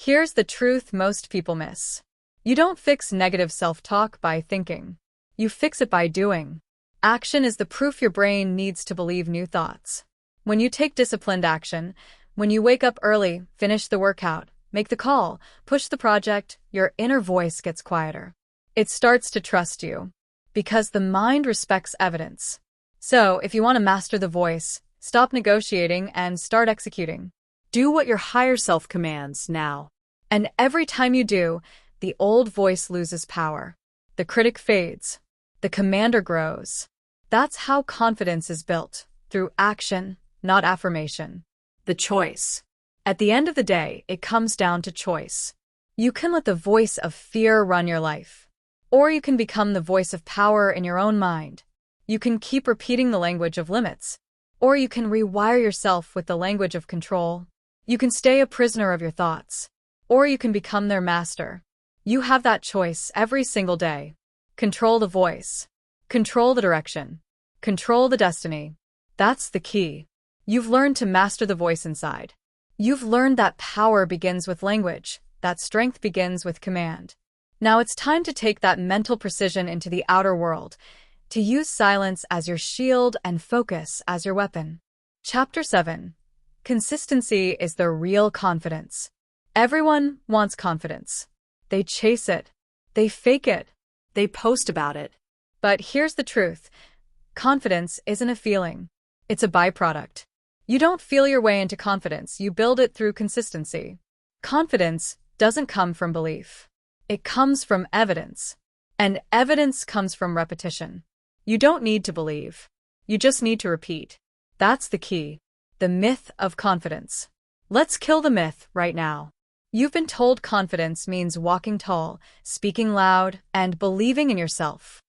Here's the truth most people miss. You don't fix negative self-talk by thinking. You fix it by doing. Action is the proof your brain needs to believe new thoughts. When you take disciplined action, when you wake up early, finish the workout, make the call, push the project, your inner voice gets quieter. It starts to trust you. Because the mind respects evidence. So, if you want to master the voice, stop negotiating and start executing. Do what your higher self commands now. And every time you do, the old voice loses power. The critic fades. The commander grows. That's how confidence is built, through action, not affirmation. The choice. At the end of the day, it comes down to choice. You can let the voice of fear run your life. Or you can become the voice of power in your own mind. You can keep repeating the language of limits. Or you can rewire yourself with the language of control. You can stay a prisoner of your thoughts. Or you can become their master. You have that choice every single day. Control the voice. Control the direction. Control the destiny. That's the key. You've learned to master the voice inside. You've learned that power begins with language, that strength begins with command. Now it's time to take that mental precision into the outer world, to use silence as your shield and focus as your weapon. Chapter 7. Consistency is the real confidence. Everyone wants confidence. They chase it. They fake it. They post about it. But here's the truth. Confidence isn't a feeling. It's a byproduct. You don't feel your way into confidence, you build it through consistency. Confidence doesn't come from belief. It comes from evidence. And evidence comes from repetition. You don't need to believe. You just need to repeat. That's the key. The myth of confidence. Let's kill the myth right now. You've been told confidence means walking tall, speaking loud, and believing in yourself.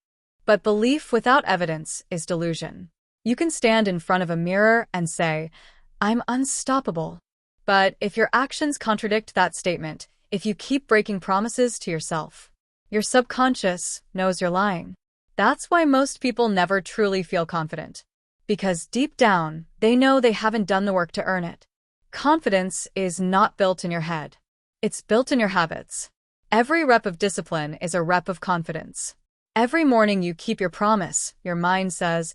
But belief without evidence is delusion. You can stand in front of a mirror and say, "I'm unstoppable." But if your actions contradict that statement, if you keep breaking promises to yourself, your subconscious knows you're lying. That's why most people never truly feel confident. Because deep down, they know they haven't done the work to earn it. Confidence is not built in your head. It's built in your habits. Every rep of discipline is a rep of confidence. Every morning you keep your promise, your mind says,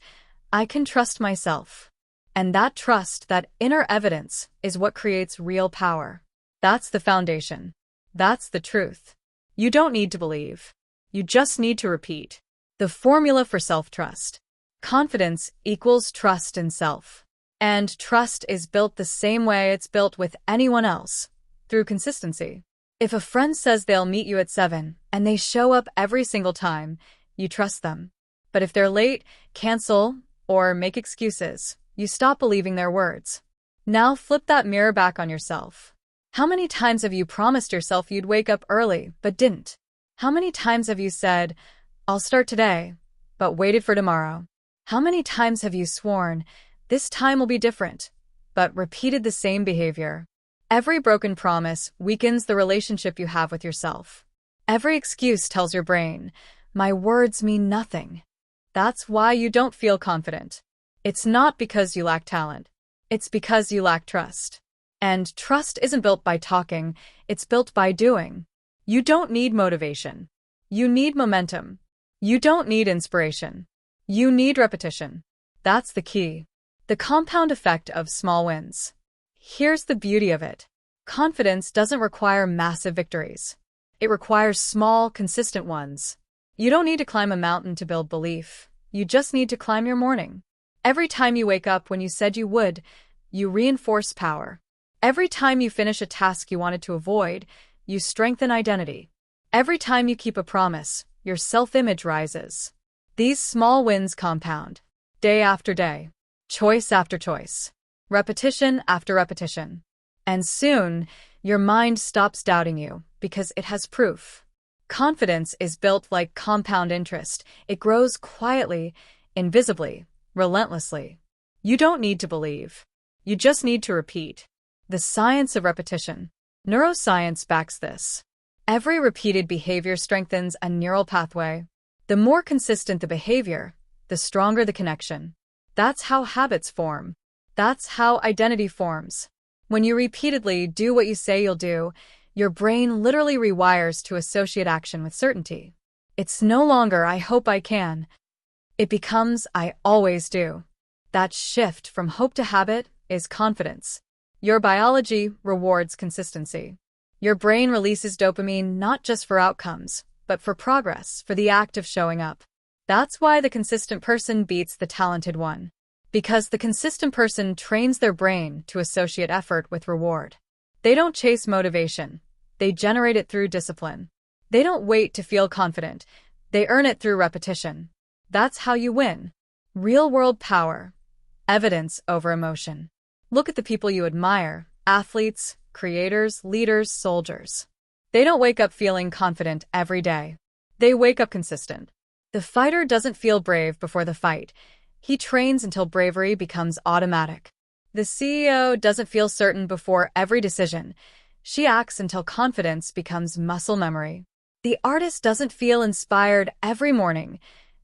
"I can trust myself." And that trust, that inner evidence, is what creates real power. That's the foundation. That's the truth. You don't need to believe. You just need to repeat. The formula for self-trust. Confidence equals trust in self. And trust is built the same way it's built with anyone else, through consistency. If a friend says they'll meet you at 7 and they show up every single time, you trust them. But if they're late, cancel, or make excuses, you stop believing their words. Now flip that mirror back on yourself. How many times have you promised yourself you'd wake up early, but didn't? How many times have you said, "I'll start today," but waited for tomorrow? How many times have you sworn, "This time will be different," but repeated the same behavior? Every broken promise weakens the relationship you have with yourself. Every excuse tells your brain, "My words mean nothing." That's why you don't feel confident. It's not because you lack talent. It's because you lack trust. And trust isn't built by talking, it's built by doing. You don't need motivation. You need momentum. You don't need inspiration. You need repetition. That's the key. The compound effect of small wins. Here's the beauty of it. Confidence doesn't require massive victories. It requires small, consistent ones. You don't need to climb a mountain to build belief. You just need to climb your morning. Every time you wake up when you said you would, you reinforce power. Every time you finish a task you wanted to avoid, you strengthen identity. Every time you keep a promise, your self-image rises. These small wins compound, day after day, choice after choice, repetition after repetition. And soon, your mind stops doubting you because it has proof. Confidence is built like compound interest. It grows quietly, invisibly, relentlessly. You don't need to believe. You just need to repeat. The science of repetition. Neuroscience backs this. Every repeated behavior strengthens a neural pathway. The more consistent the behavior, the stronger the connection. That's how habits form. That's how identity forms. When you repeatedly do what you say you'll do, your brain literally rewires to associate action with certainty. It's no longer "I hope I can." It becomes "I always do." That shift from hope to habit is confidence. Your biology rewards consistency. Your brain releases dopamine not just for outcomes, but for progress, for the act of showing up. That's why the consistent person beats the talented one. Because the consistent person trains their brain to associate effort with reward. They don't chase motivation. They generate it through discipline. They don't wait to feel confident. They earn it through repetition. That's how you win. Real-world power. Evidence over emotion. Look at the people you admire, athletes, creators, leaders, soldiers. They don't wake up feeling confident every day. They wake up consistent. The fighter doesn't feel brave before the fight. He trains until bravery becomes automatic. The CEO doesn't feel certain before every decision. She acts until confidence becomes muscle memory. The artist doesn't feel inspired every morning.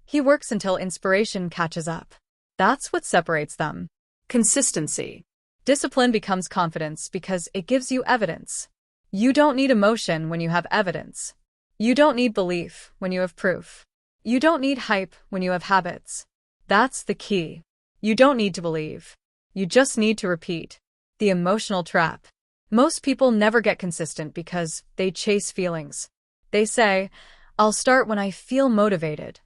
He works until inspiration catches up. That's what separates them. Consistency. Discipline becomes confidence because it gives you evidence. You don't need emotion when you have evidence. You don't need belief when you have proof. You don't need hype when you have habits. That's the key. You don't need to believe. You just need to repeat. The emotional trap. Most people never get consistent because they chase feelings. They say, "I'll start when I feel motivated."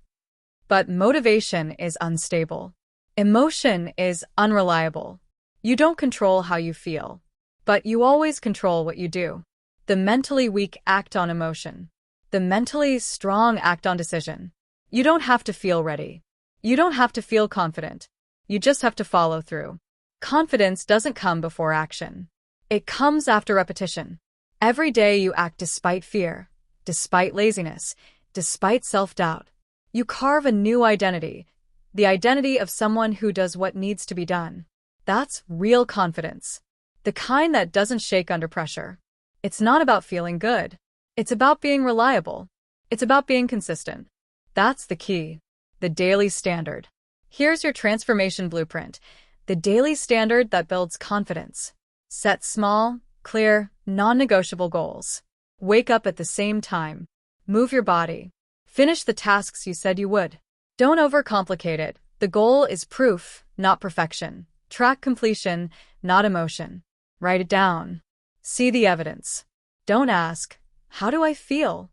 But motivation is unstable. Emotion is unreliable. You don't control how you feel, but you always control what you do. The mentally weak act on emotion. The mentally strong act on decision. You don't have to feel ready. You don't have to feel confident. You just have to follow through. Confidence doesn't come before action. It comes after repetition. Every day you act despite fear, despite laziness, despite self-doubt. You carve a new identity, the identity of someone who does what needs to be done. That's real confidence. The kind that doesn't shake under pressure. It's not about feeling good. It's about being reliable. It's about being consistent. That's the key. The daily standard. Here's your transformation blueprint. The daily standard that builds confidence. Set small, clear, non-negotiable goals. Wake up at the same time. Move your body. Finish the tasks you said you would. Don't overcomplicate it. The goal is proof, not perfection. Track completion, not emotion. Write it down. See the evidence. Don't ask, "How do I feel?"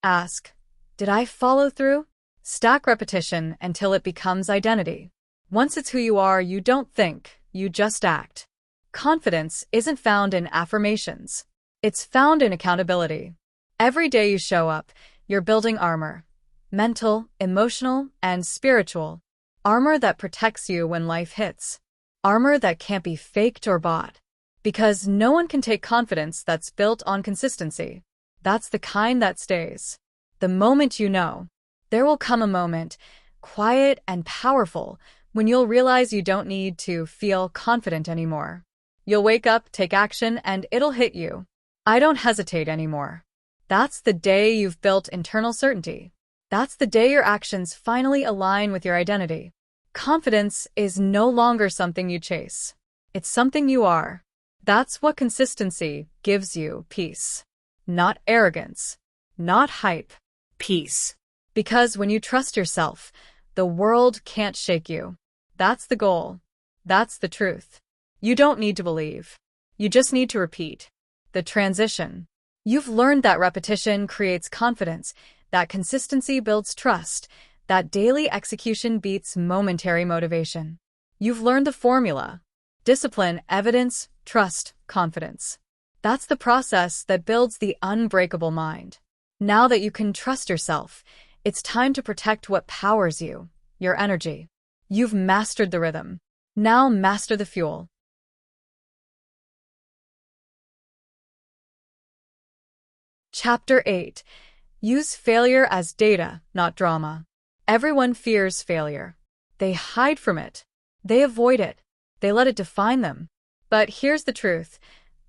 Ask, "Did I follow through?" Stack repetition until it becomes identity. Once it's who you are, you don't think, you just act. Confidence isn't found in affirmations. It's found in accountability. Every day you show up, you're building armor. Mental, emotional, and spiritual. Armor that protects you when life hits. Armor that can't be faked or bought. Because no one can take confidence that's built on consistency. That's the kind that stays. The moment you know. There will come a moment, quiet and powerful, when you'll realize you don't need to feel confident anymore. You'll wake up, take action, and it'll hit you. "I don't hesitate anymore." That's the day you've built internal certainty. That's the day your actions finally align with your identity. Confidence is no longer something you chase. It's something you are. That's what consistency gives you. Peace. Not arrogance. Not hype. Peace. Because when you trust yourself, the world can't shake you. That's the goal. That's the truth. You don't need to believe. You just need to repeat. The transition. You've learned that repetition creates confidence, that consistency builds trust, that daily execution beats momentary motivation. You've learned the formula: discipline, evidence, trust, confidence. That's the process that builds the unbreakable mind. Now that you can trust yourself, it's time to protect what powers you, your energy. You've mastered the rhythm. Now master the fuel. Chapter 8. Use failure as data, not drama. Everyone fears failure. They hide from it. They avoid it. They let it define them. But here's the truth.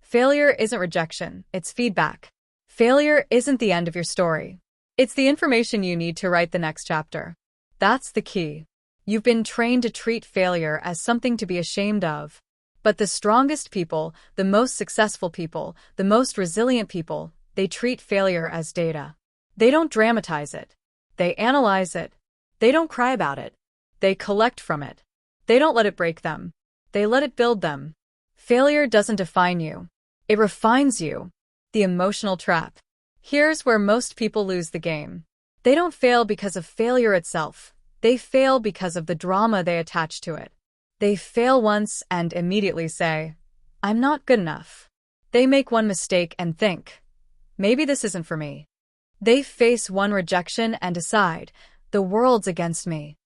Failure isn't rejection, it's feedback. Failure isn't the end of your story. It's the information you need to write the next chapter. That's the key. You've been trained to treat failure as something to be ashamed of. But the strongest people, the most successful people, the most resilient people, they treat failure as data. They don't dramatize it. They analyze it. They don't cry about it. They collect from it. They don't let it break them. They let it build them. Failure doesn't define you. It refines you. The emotional trap. Here's where most people lose the game. They don't fail because of failure itself. They fail because of the drama they attach to it. They fail once and immediately say, "I'm not good enough." They make one mistake and think, "Maybe this isn't for me." They face one rejection and decide, "The world's against me."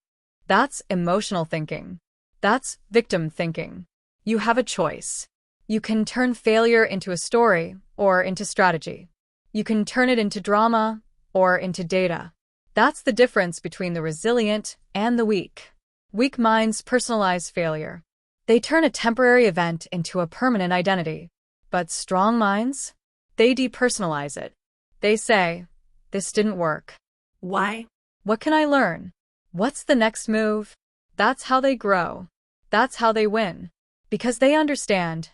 That's emotional thinking. That's victim thinking. You have a choice. You can turn failure into a story or into strategy. You can turn it into drama or into data. That's the difference between the resilient and the weak. Weak minds personalize failure. They turn a temporary event into a permanent identity. But strong minds? They depersonalize it. They say, "This didn't work. Why? What can I learn? What's the next move?" That's how they grow. That's how they win. Because they understand,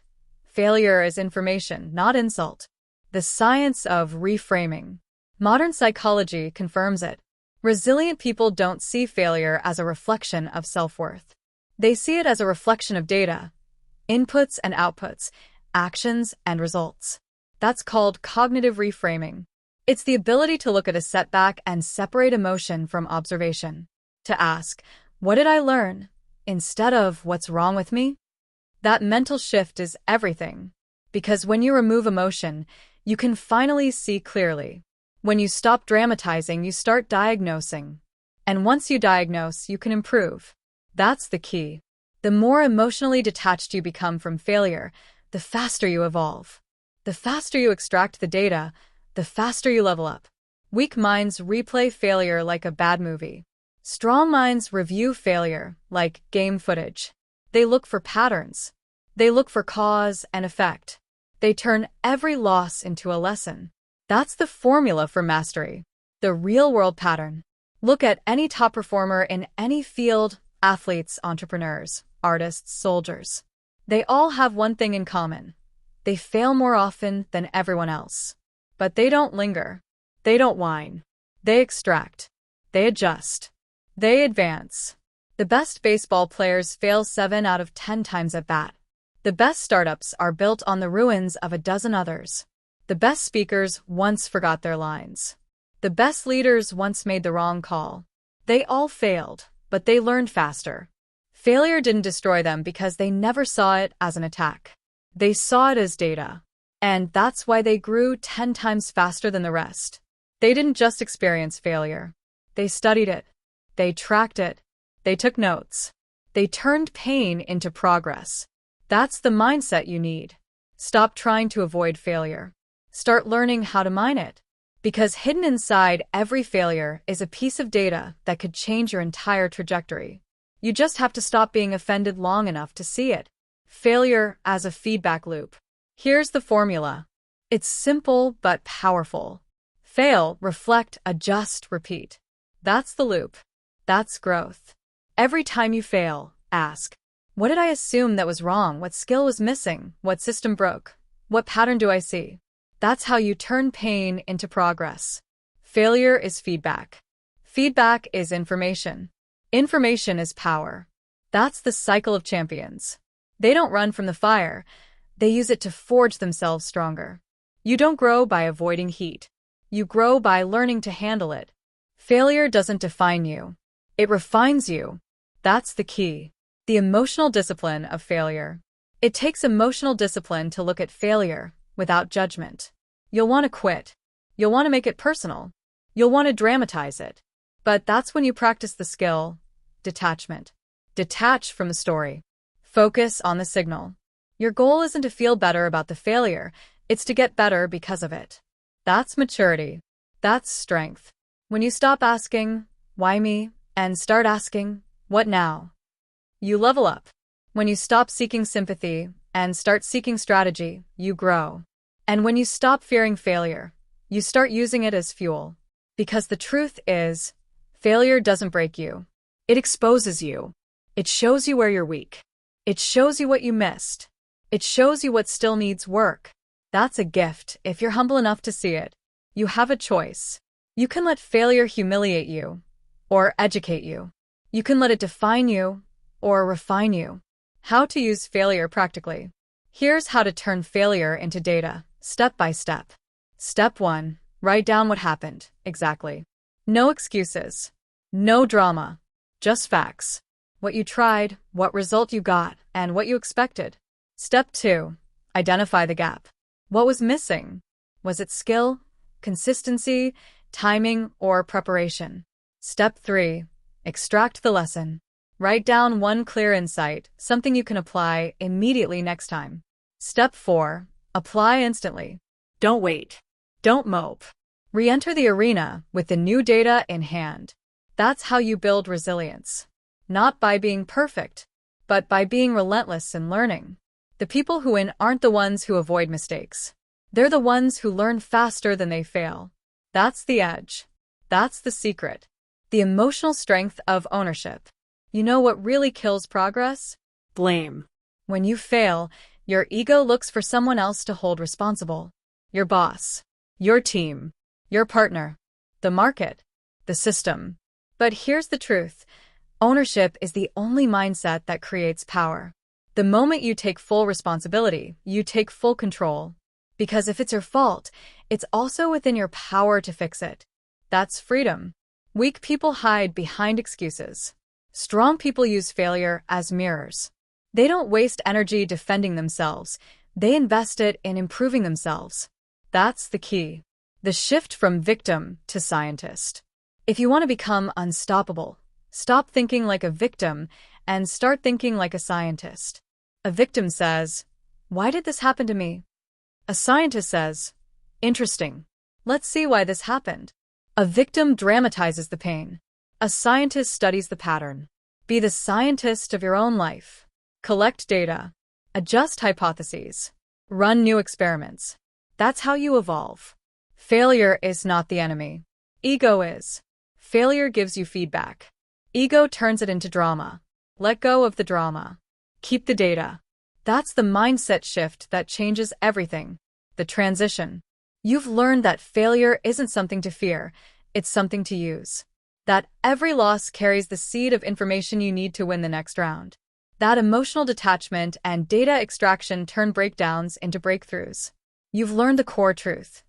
failure is information, not insult. The science of reframing. Modern psychology confirms it. Resilient people don't see failure as a reflection of self-worth. They see it as a reflection of data, inputs and outputs, actions and results. That's called cognitive reframing. It's the ability to look at a setback and separate emotion from observation. To ask, "What did I learn?" instead of "What's wrong with me?" That mental shift is everything. Because when you remove emotion, you can finally see clearly. When you stop dramatizing, you start diagnosing. And once you diagnose, you can improve. That's the key. The more emotionally detached you become from failure, the faster you evolve. The faster you extract the data, the faster you level up. Weak minds replay failure like a bad movie. Strong minds review failure like game footage. They look for patterns. They look for cause and effect. They turn every loss into a lesson. That's the formula for mastery. The real-world pattern. Look at any top performer in any field: athletes, entrepreneurs, artists, soldiers. They all have one thing in common. They fail more often than everyone else. But they don't linger. They don't whine. They extract. They adjust. They advance. The best baseball players fail 7 out of 10 times at bat. The best startups are built on the ruins of a dozen others. The best speakers once forgot their lines. The best leaders once made the wrong call. They all failed, but they learned faster. Failure didn't destroy them because they never saw it as an attack. They saw it as data. And that's why they grew 10 times faster than the rest. They didn't just experience failure. They studied it. They tracked it. They took notes. They turned pain into progress. That's the mindset you need. Stop trying to avoid failure. Start learning how to mine it. Because hidden inside every failure is a piece of data that could change your entire trajectory. You just have to stop being offended long enough to see it. Failure as a feedback loop. Here's the formula. It's simple but powerful. Fail, reflect, adjust, repeat. That's the loop. That's growth. Every time you fail, ask, "What did I assume that was wrong? What skill was missing? What system broke? What pattern do I see?" That's how you turn pain into progress. Failure is feedback. Feedback is information. Information is power. That's the cycle of champions. They don't run from the fire. They use it to forge themselves stronger. You don't grow by avoiding heat. You grow by learning to handle it. Failure doesn't define you. It refines you. That's the key. The emotional discipline of failure. It takes emotional discipline to look at failure without judgment. You'll want to quit. You'll want to make it personal. You'll want to dramatize it. But that's when you practice the skill, detachment. Detach from the story. Focus on the signal. Your goal isn't to feel better about the failure, it's to get better because of it. That's maturity. That's strength. When you stop asking, why me, and start asking, what now? You level up. When you stop seeking sympathy and start seeking strategy, you grow. And when you stop fearing failure, you start using it as fuel. Because the truth is, failure doesn't break you. It exposes you. It shows you where you're weak. It shows you what you missed. It shows you what still needs work. That's a gift if you're humble enough to see it. You have a choice. You can let failure humiliate you, or educate you. You can let it define you, or refine you. How to use failure practically. Here's how to turn failure into data, step by step. Step 1. Write down what happened, exactly. No excuses. No drama. Just facts. What you tried, what result you got, and what you expected. Step 2. Identify the gap. What was missing? Was it skill, consistency, timing, or preparation? Step 3. Extract the lesson. Write down one clear insight, something you can apply immediately next time. Step 4. Apply instantly. Don't wait. Don't mope. Re-enter the arena with the new data in hand. That's how you build resilience. Not by being perfect, but by being relentless in learning. The people who win aren't the ones who avoid mistakes. They're the ones who learn faster than they fail. That's the edge. That's the secret. The emotional strength of ownership. You know what really kills progress? Blame. When you fail, your ego looks for someone else to hold responsible. Your boss, your team, your partner, the market, the system. But here's the truth. Ownership is the only mindset that creates power. The moment you take full responsibility, you take full control. Because if it's your fault, it's also within your power to fix it. That's freedom. Weak people hide behind excuses. Strong people use failure as mirrors. They don't waste energy defending themselves. They invest it in improving themselves. That's the key. The shift from victim to scientist. If you want to become unstoppable, stop thinking like a victim and start thinking like a scientist. A victim says, "Why did this happen to me?" A scientist says, "Interesting. Let's see why this happened." A victim dramatizes the pain. A scientist studies the pattern. Be the scientist of your own life. Collect data. Adjust hypotheses. Run new experiments. That's how you evolve. Failure is not the enemy. Ego is. Failure gives you feedback. Ego turns it into drama. Let go of the drama. Keep the data. That's the mindset shift that changes everything. The transition. You've learned that failure isn't something to fear, it's something to use. That every loss carries the seed of information you need to win the next round. That emotional detachment and data extraction turn breakdowns into breakthroughs. You've learned the core truth.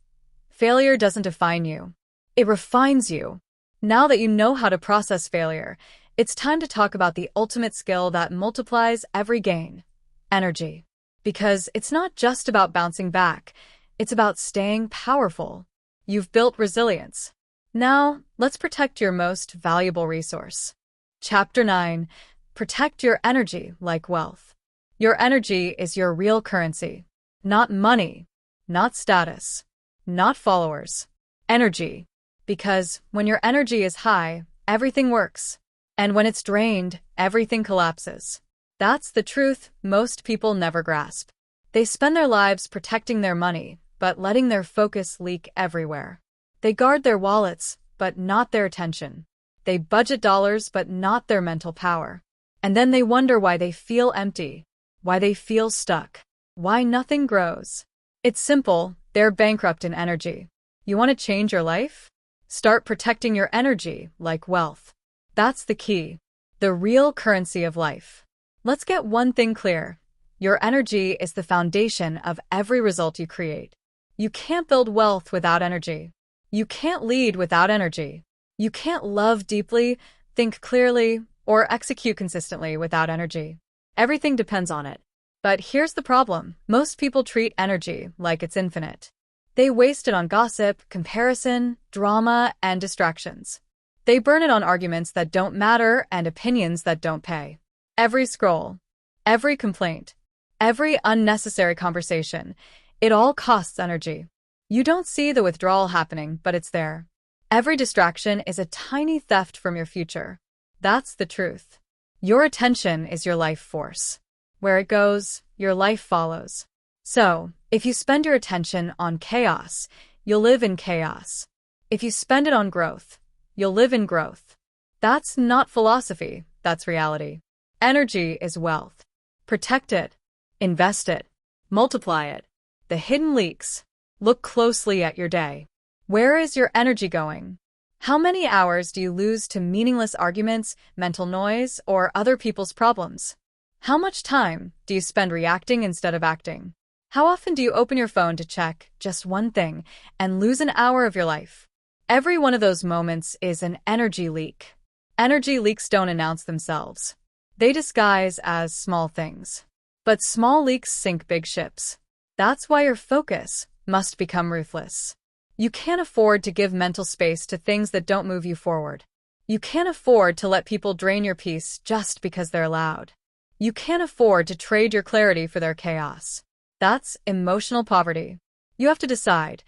Failure doesn't define you. It refines you. Now that you know how to process failure, it's time to talk about the ultimate skill that multiplies every gain. Energy. Because it's not just about bouncing back, it's about staying powerful. You've built resilience. Now, let's protect your most valuable resource. Chapter 9. Protect your energy like wealth. Your energy is your real currency. Not money, not status, not followers. Energy. Because when your energy is high, everything works. And when it's drained, everything collapses. That's the truth most people never grasp. They spend their lives protecting their money, but letting their focus leak everywhere. They guard their wallets, but not their attention. They budget dollars, but not their mental power. And then they wonder why they feel empty, why they feel stuck, why nothing grows. It's simple, they're bankrupt in energy. You want to change your life? Start protecting your energy like wealth. That's the key. The real currency of life. Let's get one thing clear. Your energy is the foundation of every result you create. You can't build wealth without energy. You can't lead without energy. You can't love deeply, think clearly, or execute consistently without energy. Everything depends on it. But here's the problem. Most people treat energy like it's infinite. They waste it on gossip, comparison, drama, and distractions. They burn it on arguments that don't matter and opinions that don't pay. Every scroll, every complaint, every unnecessary conversation, it all costs energy. You don't see the withdrawal happening, but it's there. Every distraction is a tiny theft from your future. That's the truth. Your attention is your life force. Where it goes, your life follows. So, if you spend your attention on chaos, you'll live in chaos. If you spend it on growth, you'll live in growth. That's not philosophy, that's reality. Energy is wealth. Protect it, invest it, multiply it. The hidden leaks. Look closely at your day. Where is your energy going? How many hours do you lose to meaningless arguments, mental noise, or other people's problems? How much time do you spend reacting instead of acting? How often do you open your phone to check just one thing and lose an hour of your life? Every one of those moments is an energy leak. Energy leaks don't announce themselves. They disguise as small things. But small leaks sink big ships. That's why your focus must become ruthless. You can't afford to give mental space to things that don't move you forward. You can't afford to let people drain your peace just because they're loud. You can't afford to trade your clarity for their chaos. That's emotional poverty. You have to decide,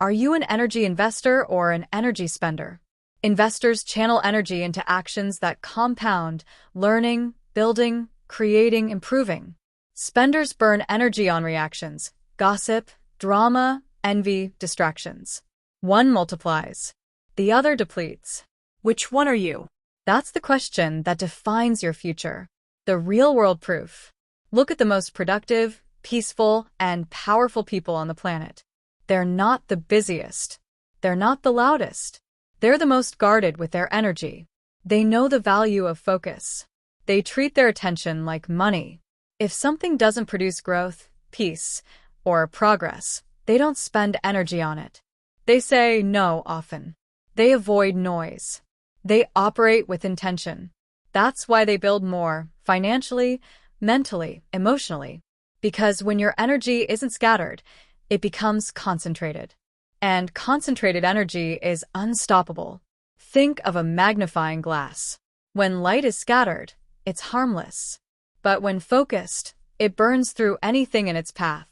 are you an energy investor or an energy spender? Investors channel energy into actions that compound, learning, building, creating, improving. Spenders burn energy on reactions, gossip, drama, envy, distractions. One multiplies, the other depletes. Which one are you? That's the question that defines your future. The real-world proof. Look at the most productive, peaceful, and powerful people on the planet. They're not the busiest. They're not the loudest. They're the most guarded with their energy. They know the value of focus. They treat their attention like money. If something doesn't produce growth, peace, or progress, they don't spend energy on it. They say no often. They avoid noise. They operate with intention. That's why they build more, financially, mentally, emotionally. Because when your energy isn't scattered, it becomes concentrated. And concentrated energy is unstoppable. Think of a magnifying glass. When light is scattered, it's harmless. But when focused, it burns through anything in its path.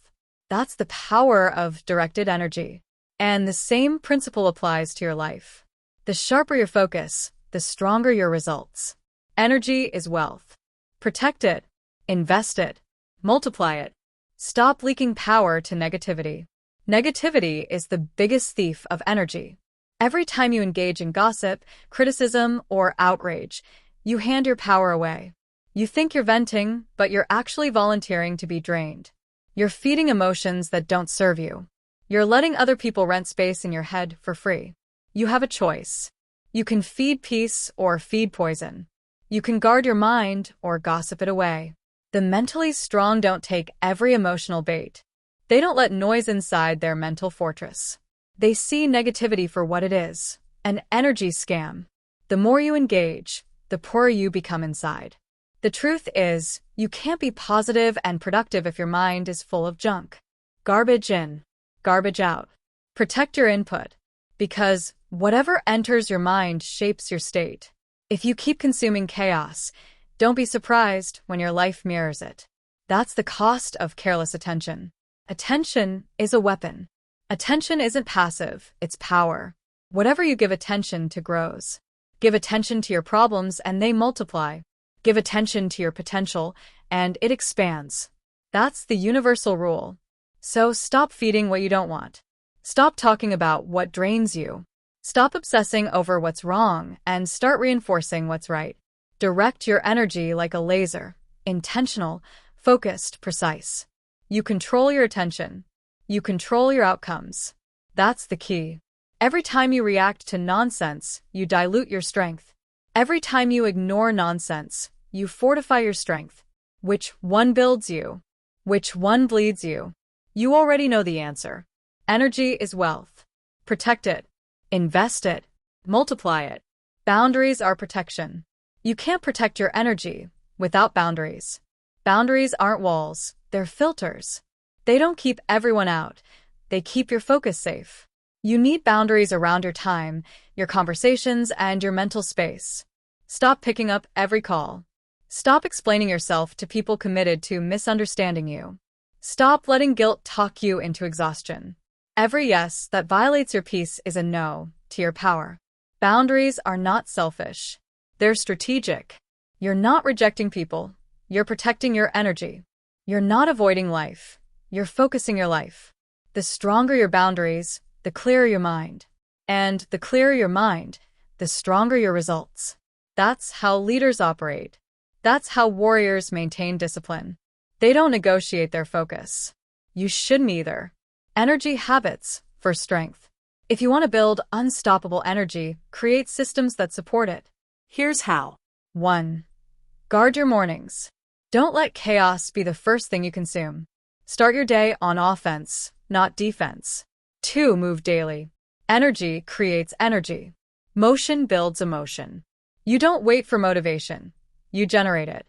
That's the power of directed energy. And the same principle applies to your life. The sharper your focus, the stronger your results. Energy is wealth. Protect it, invest it, multiply it. Stop leaking power to negativity. Negativity is the biggest thief of energy. Every time you engage in gossip, criticism, or outrage, you hand your power away. You think you're venting, but you're actually volunteering to be drained. You're feeding emotions that don't serve you. You're letting other people rent space in your head for free. You have a choice. You can feed peace or feed poison. You can guard your mind or gossip it away. The mentally strong don't take every emotional bait. They don't let noise inside their mental fortress. They see negativity for what it is, an energy scam. The more you engage, the poorer you become inside. The truth is, you can't be positive and productive if your mind is full of junk. Garbage in, garbage out. Protect your input, because whatever enters your mind shapes your state. If you keep consuming chaos, don't be surprised when your life mirrors it. That's the cost of careless attention. Attention is a weapon. Attention isn't passive, it's power. Whatever you give attention to grows. Give attention to your problems and they multiply. Give attention to your potential and it expands. That's the universal rule. So stop feeding what you don't want. Stop talking about what drains you. Stop obsessing over what's wrong and start reinforcing what's right. Direct your energy like a laser. Intentional, focused, precise. You control your attention. You control your outcomes. That's the key. Every time you react to nonsense, you dilute your strength. Every time you ignore nonsense, you fortify your strength. Which one builds you? Which one bleeds you? You already know the answer. Energy is wealth. Protect it. Invest it. Multiply it. Boundaries are protection. You can't protect your energy without boundaries. Boundaries aren't walls, they're filters. They don't keep everyone out, they keep your focus safe. You need boundaries around your time, your conversations, and your mental space. Stop picking up every call. Stop explaining yourself to people committed to misunderstanding you. Stop letting guilt talk you into exhaustion. Every yes that violates your peace is a no to your power. Boundaries are not selfish. They're strategic. You're not rejecting people. You're protecting your energy. You're not avoiding life. You're focusing your life. The stronger your boundaries, the clearer your mind. And the clearer your mind, the stronger your results. That's how leaders operate. That's how warriors maintain discipline. They don't negotiate their focus. You shouldn't either. Energy habits for strength. If you want to build unstoppable energy, create systems that support it. Here's how. 1. Guard your mornings. Don't let chaos be the first thing you consume. Start your day on offense, not defense. 2. Move daily. Energy creates energy. Motion builds emotion. You don't wait for motivation. You generate it.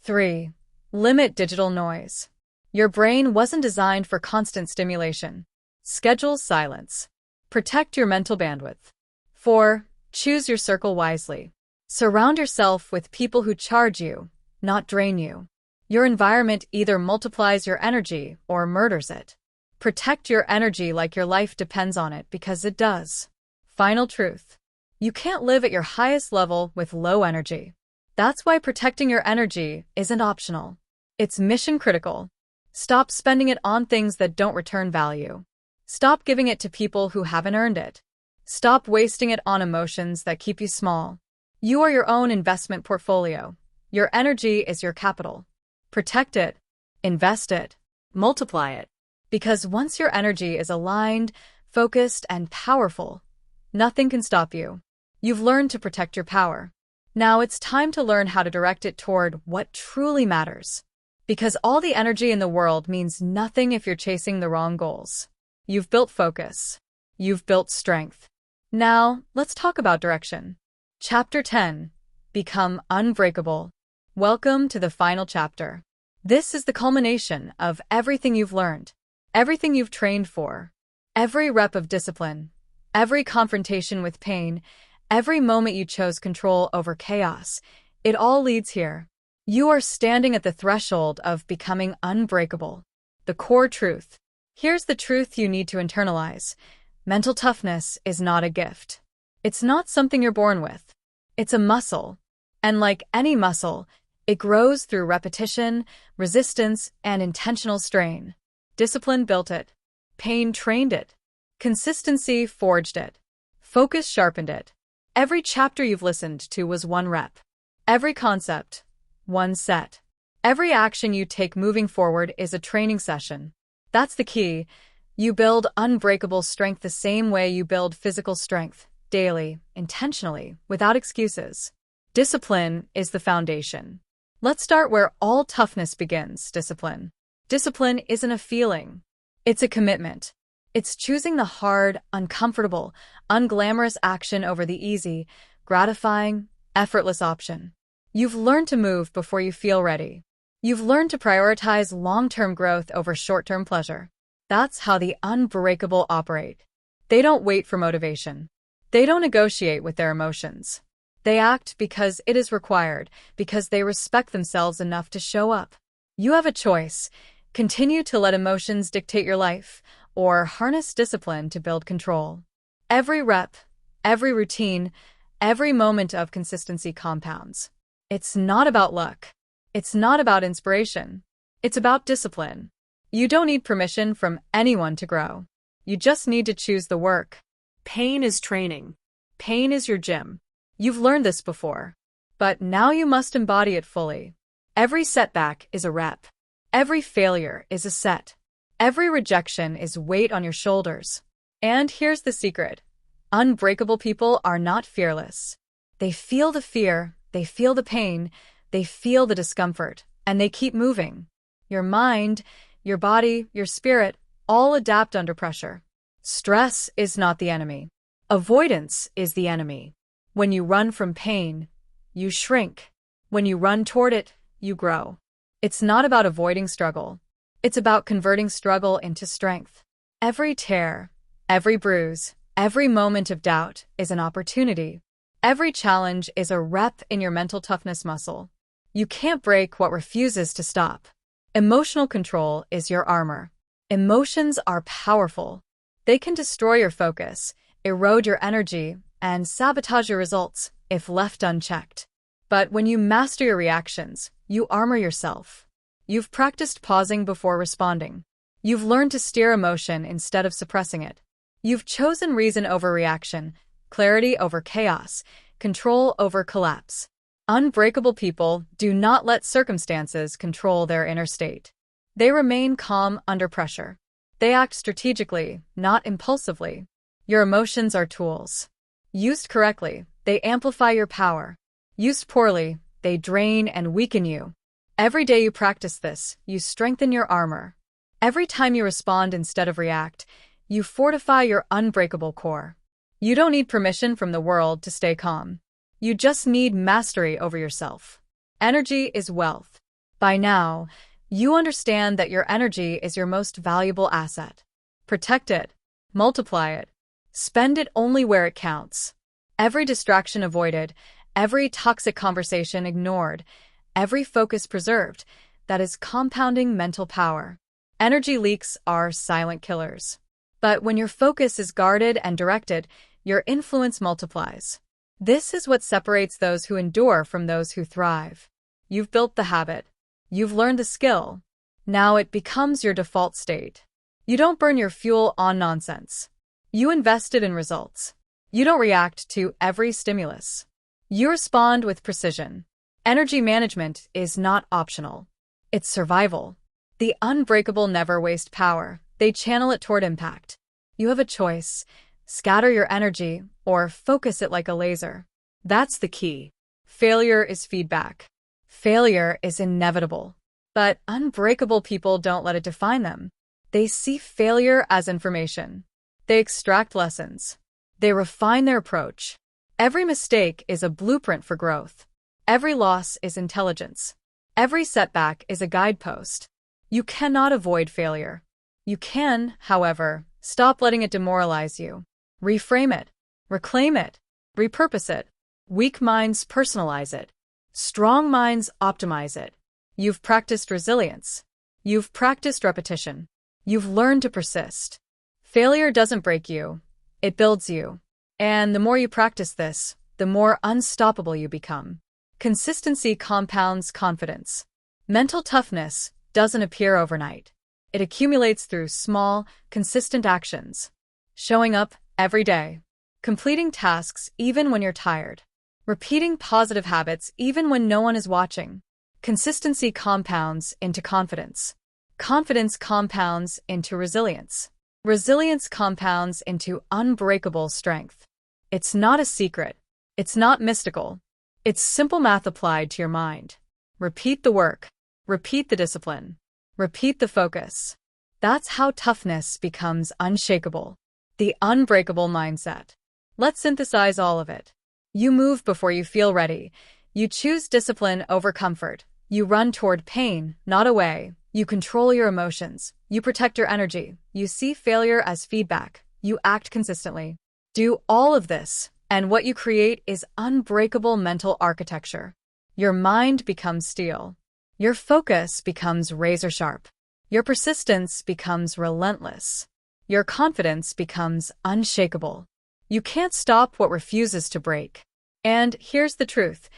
3. Limit digital noise. Your brain wasn't designed for constant stimulation. Schedule silence. Protect your mental bandwidth. 4. Choose your circle wisely. Surround yourself with people who charge you, not drain you. Your environment either multiplies your energy or murders it. Protect your energy like your life depends on it, because it does. Final truth. You can't live at your highest level with low energy. That's why protecting your energy isn't optional. It's mission critical. Stop spending it on things that don't return value. Stop giving it to people who haven't earned it. Stop wasting it on emotions that keep you small. You are your own investment portfolio. Your energy is your capital. Protect it, invest it, multiply it. Because once your energy is aligned, focused, and powerful, nothing can stop you. You've learned to protect your power. Now it's time to learn how to direct it toward what truly matters. Because all the energy in the world means nothing if you're chasing the wrong goals. You've built focus. You've built strength. Now, let's talk about direction. Chapter 10. Become Unbreakable. Welcome to the final chapter. This is the culmination of everything you've learned, everything you've trained for, every rep of discipline, every confrontation with pain, every moment you chose control over chaos. It all leads here. You are standing at the threshold of becoming unbreakable. The core truth. Here's the truth you need to internalize. Mental toughness is not a gift. It's not something you're born with. It's a muscle. And like any muscle, it grows through repetition, resistance, and intentional strain. Discipline built it. Pain trained it. Consistency forged it. Focus sharpened it. Every chapter you've listened to was one rep. Every concept, one set. Every action you take moving forward is a training session. That's the key. You build unbreakable strength the same way you build physical strength, daily, intentionally, without excuses. Discipline is the foundation. Let's start where all toughness begins, discipline. Discipline isn't a feeling. It's a commitment. It's choosing the hard, uncomfortable, unglamorous action over the easy, gratifying, effortless option. You've learned to move before you feel ready. You've learned to prioritize long-term growth over short-term pleasure. That's how the unbreakable operate. They don't wait for motivation. They don't negotiate with their emotions. They act because it is required, because they respect themselves enough to show up. You have a choice. Continue to let emotions dictate your life, or harness discipline to build control. Every rep, every routine, every moment of consistency compounds. It's not about luck. It's not about inspiration. It's about discipline. You don't need permission from anyone to grow. You just need to choose the work. Pain is training. Pain is your gym. You've learned this before. But now you must embody it fully. Every setback is a rep. Every failure is a set. Every rejection is weight on your shoulders. And here's the secret. Unbreakable people are not fearless. They feel the fear, they feel the pain, they feel the discomfort, and they keep moving. Your mind, your body, your spirit, all adapt under pressure. Stress is not the enemy. Avoidance is the enemy. When you run from pain, you shrink. When you run toward it, you grow. It's not about avoiding struggle. It's about converting struggle into strength. Every tear, every bruise, every moment of doubt is an opportunity. Every challenge is a rep in your mental toughness muscle. You can't break what refuses to stop. Emotional control is your armor. Emotions are powerful. They can destroy your focus, erode your energy, and sabotage your results if left unchecked. But when you master your reactions, you armor yourself. You've practiced pausing before responding. You've learned to steer emotion instead of suppressing it. You've chosen reason over reaction, clarity over chaos, control over collapse. Unbreakable people do not let circumstances control their inner state. They remain calm under pressure. They act strategically, not impulsively. Your emotions are tools. Used correctly, they amplify your power. Used poorly, they drain and weaken you. Every day you practice this, you strengthen your armor. Every time you respond instead of react, you fortify your unbreakable core. You don't need permission from the world to stay calm. You just need mastery over yourself. Energy is wealth. By now, you understand that your energy is your most valuable asset. Protect it. Multiply it. Spend it only where it counts. Every distraction avoided, every toxic conversation ignored, every focus preserved, that is compounding mental power. Energy leaks are silent killers. But when your focus is guarded and directed, your influence multiplies. This is what separates those who endure from those who thrive. You've built the habit. You've learned the skill. Now it becomes your default state. You don't burn your fuel on nonsense. You invest it in results. You don't react to every stimulus. You respond with precision. Energy management is not optional. It's survival. The unbreakable never waste power. They channel it toward impact. You have a choice. Scatter your energy or focus it like a laser. That's the key. Failure is feedback. Failure is inevitable. But unbreakable people don't let it define them. They see failure as information. They extract lessons. They refine their approach. Every mistake is a blueprint for growth. Every loss is intelligence. Every setback is a guidepost. You cannot avoid failure. You can, however, stop letting it demoralize you. Reframe it. Reclaim it. Repurpose it. Weak minds personalize it. Strong minds optimize it. You've practiced resilience. You've practiced repetition. You've learned to persist. Failure doesn't break you. It builds you. And the more you practice this, the more unstoppable you become. Consistency compounds confidence. Mental toughness doesn't appear overnight. It accumulates through small, consistent actions. Showing up every day. Completing tasks even when you're tired. Repeating positive habits even when no one is watching. Consistency compounds into confidence. Confidence compounds into resilience. Resilience compounds into unbreakable strength. It's not a secret. It's not mystical. It's simple math applied to your mind. Repeat the work. Repeat the discipline. Repeat the focus. That's how toughness becomes unshakable. The unbreakable mindset. Let's synthesize all of it. You move before you feel ready. You choose discipline over comfort. You run toward pain, not away. You control your emotions. You protect your energy. You see failure as feedback. You act consistently. Do all of this, and what you create is unbreakable mental architecture. Your mind becomes steel. Your focus becomes razor sharp. Your persistence becomes relentless. Your confidence becomes unshakable. You can't stop what refuses to break. And here's the truth.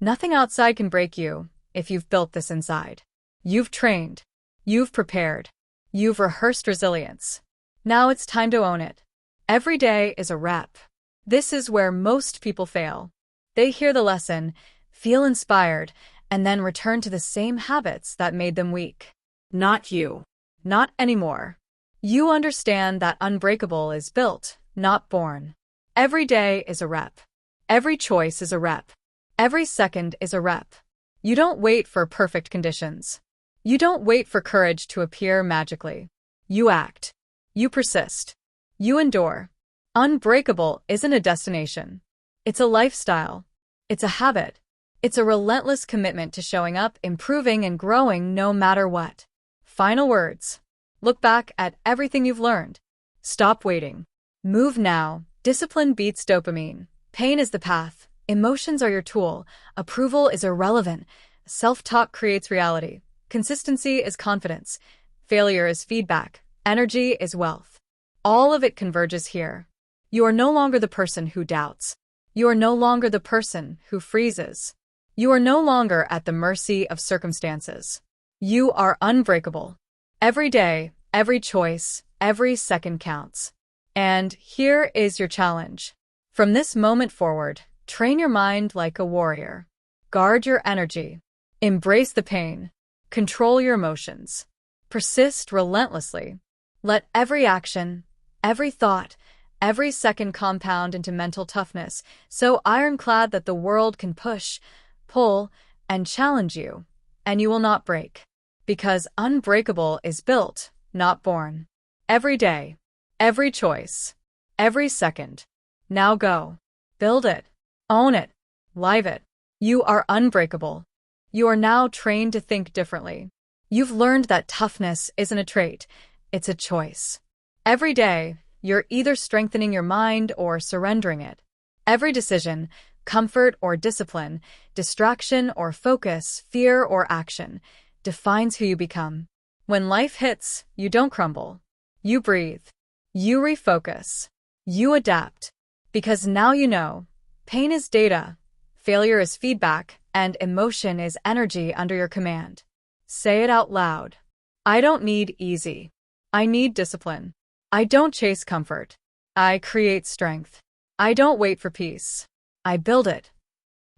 Nothing outside can break you if you've built this inside. You've trained. You've prepared. You've rehearsed resilience. Now it's time to own it. Every day is a rep. This is where most people fail. They hear the lesson, feel inspired, and then return to the same habits that made them weak. Not you. Not anymore. You understand that unbreakable is built, not born. Every day is a rep. Every choice is a rep. Every second is a rep. You don't wait for perfect conditions. You don't wait for courage to appear magically. You act. You persist. You endure. Unbreakable isn't a destination. It's a lifestyle. It's a habit. It's a relentless commitment to showing up, improving, and growing no matter what. Final words. Look back at everything you've learned. Stop waiting. Move now. Discipline beats dopamine. Pain is the path. Emotions are your tool. Approval is irrelevant. Self-talk creates reality. Consistency is confidence. Failure is feedback. Energy is wealth. All of it converges here. You are no longer the person who doubts. You are no longer the person who freezes. You are no longer at the mercy of circumstances. You are unbreakable. Every day, every choice, every second counts. And here is your challenge. From this moment forward, train your mind like a warrior. Guard your energy. Embrace the pain. Control your emotions. Persist relentlessly. Let every action, every thought, every second compound into mental toughness, so ironclad that the world can push, pull, and challenge you, and you will not break. Because unbreakable is built, not born. Every day, every choice, every second. Now go. Build it. Own it. Live it. You are unbreakable. You are now trained to think differently. You've learned that toughness isn't a trait, it's a choice. Every day, you're either strengthening your mind or surrendering it. Every decision, comfort or discipline, distraction or focus, fear or action, defines who you become. When life hits, you don't crumble. You breathe. You refocus. You adapt. Because now you know, pain is data, failure is feedback, and emotion is energy under your command. Say it out loud. I don't need easy. I need discipline. I don't chase comfort. I create strength. I don't wait for peace. I build it.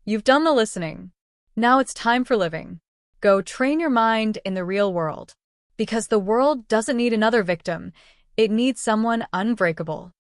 You've done the listening. Now it's time for living. Go train your mind in the real world. Because the world doesn't need another victim. It needs someone unbreakable.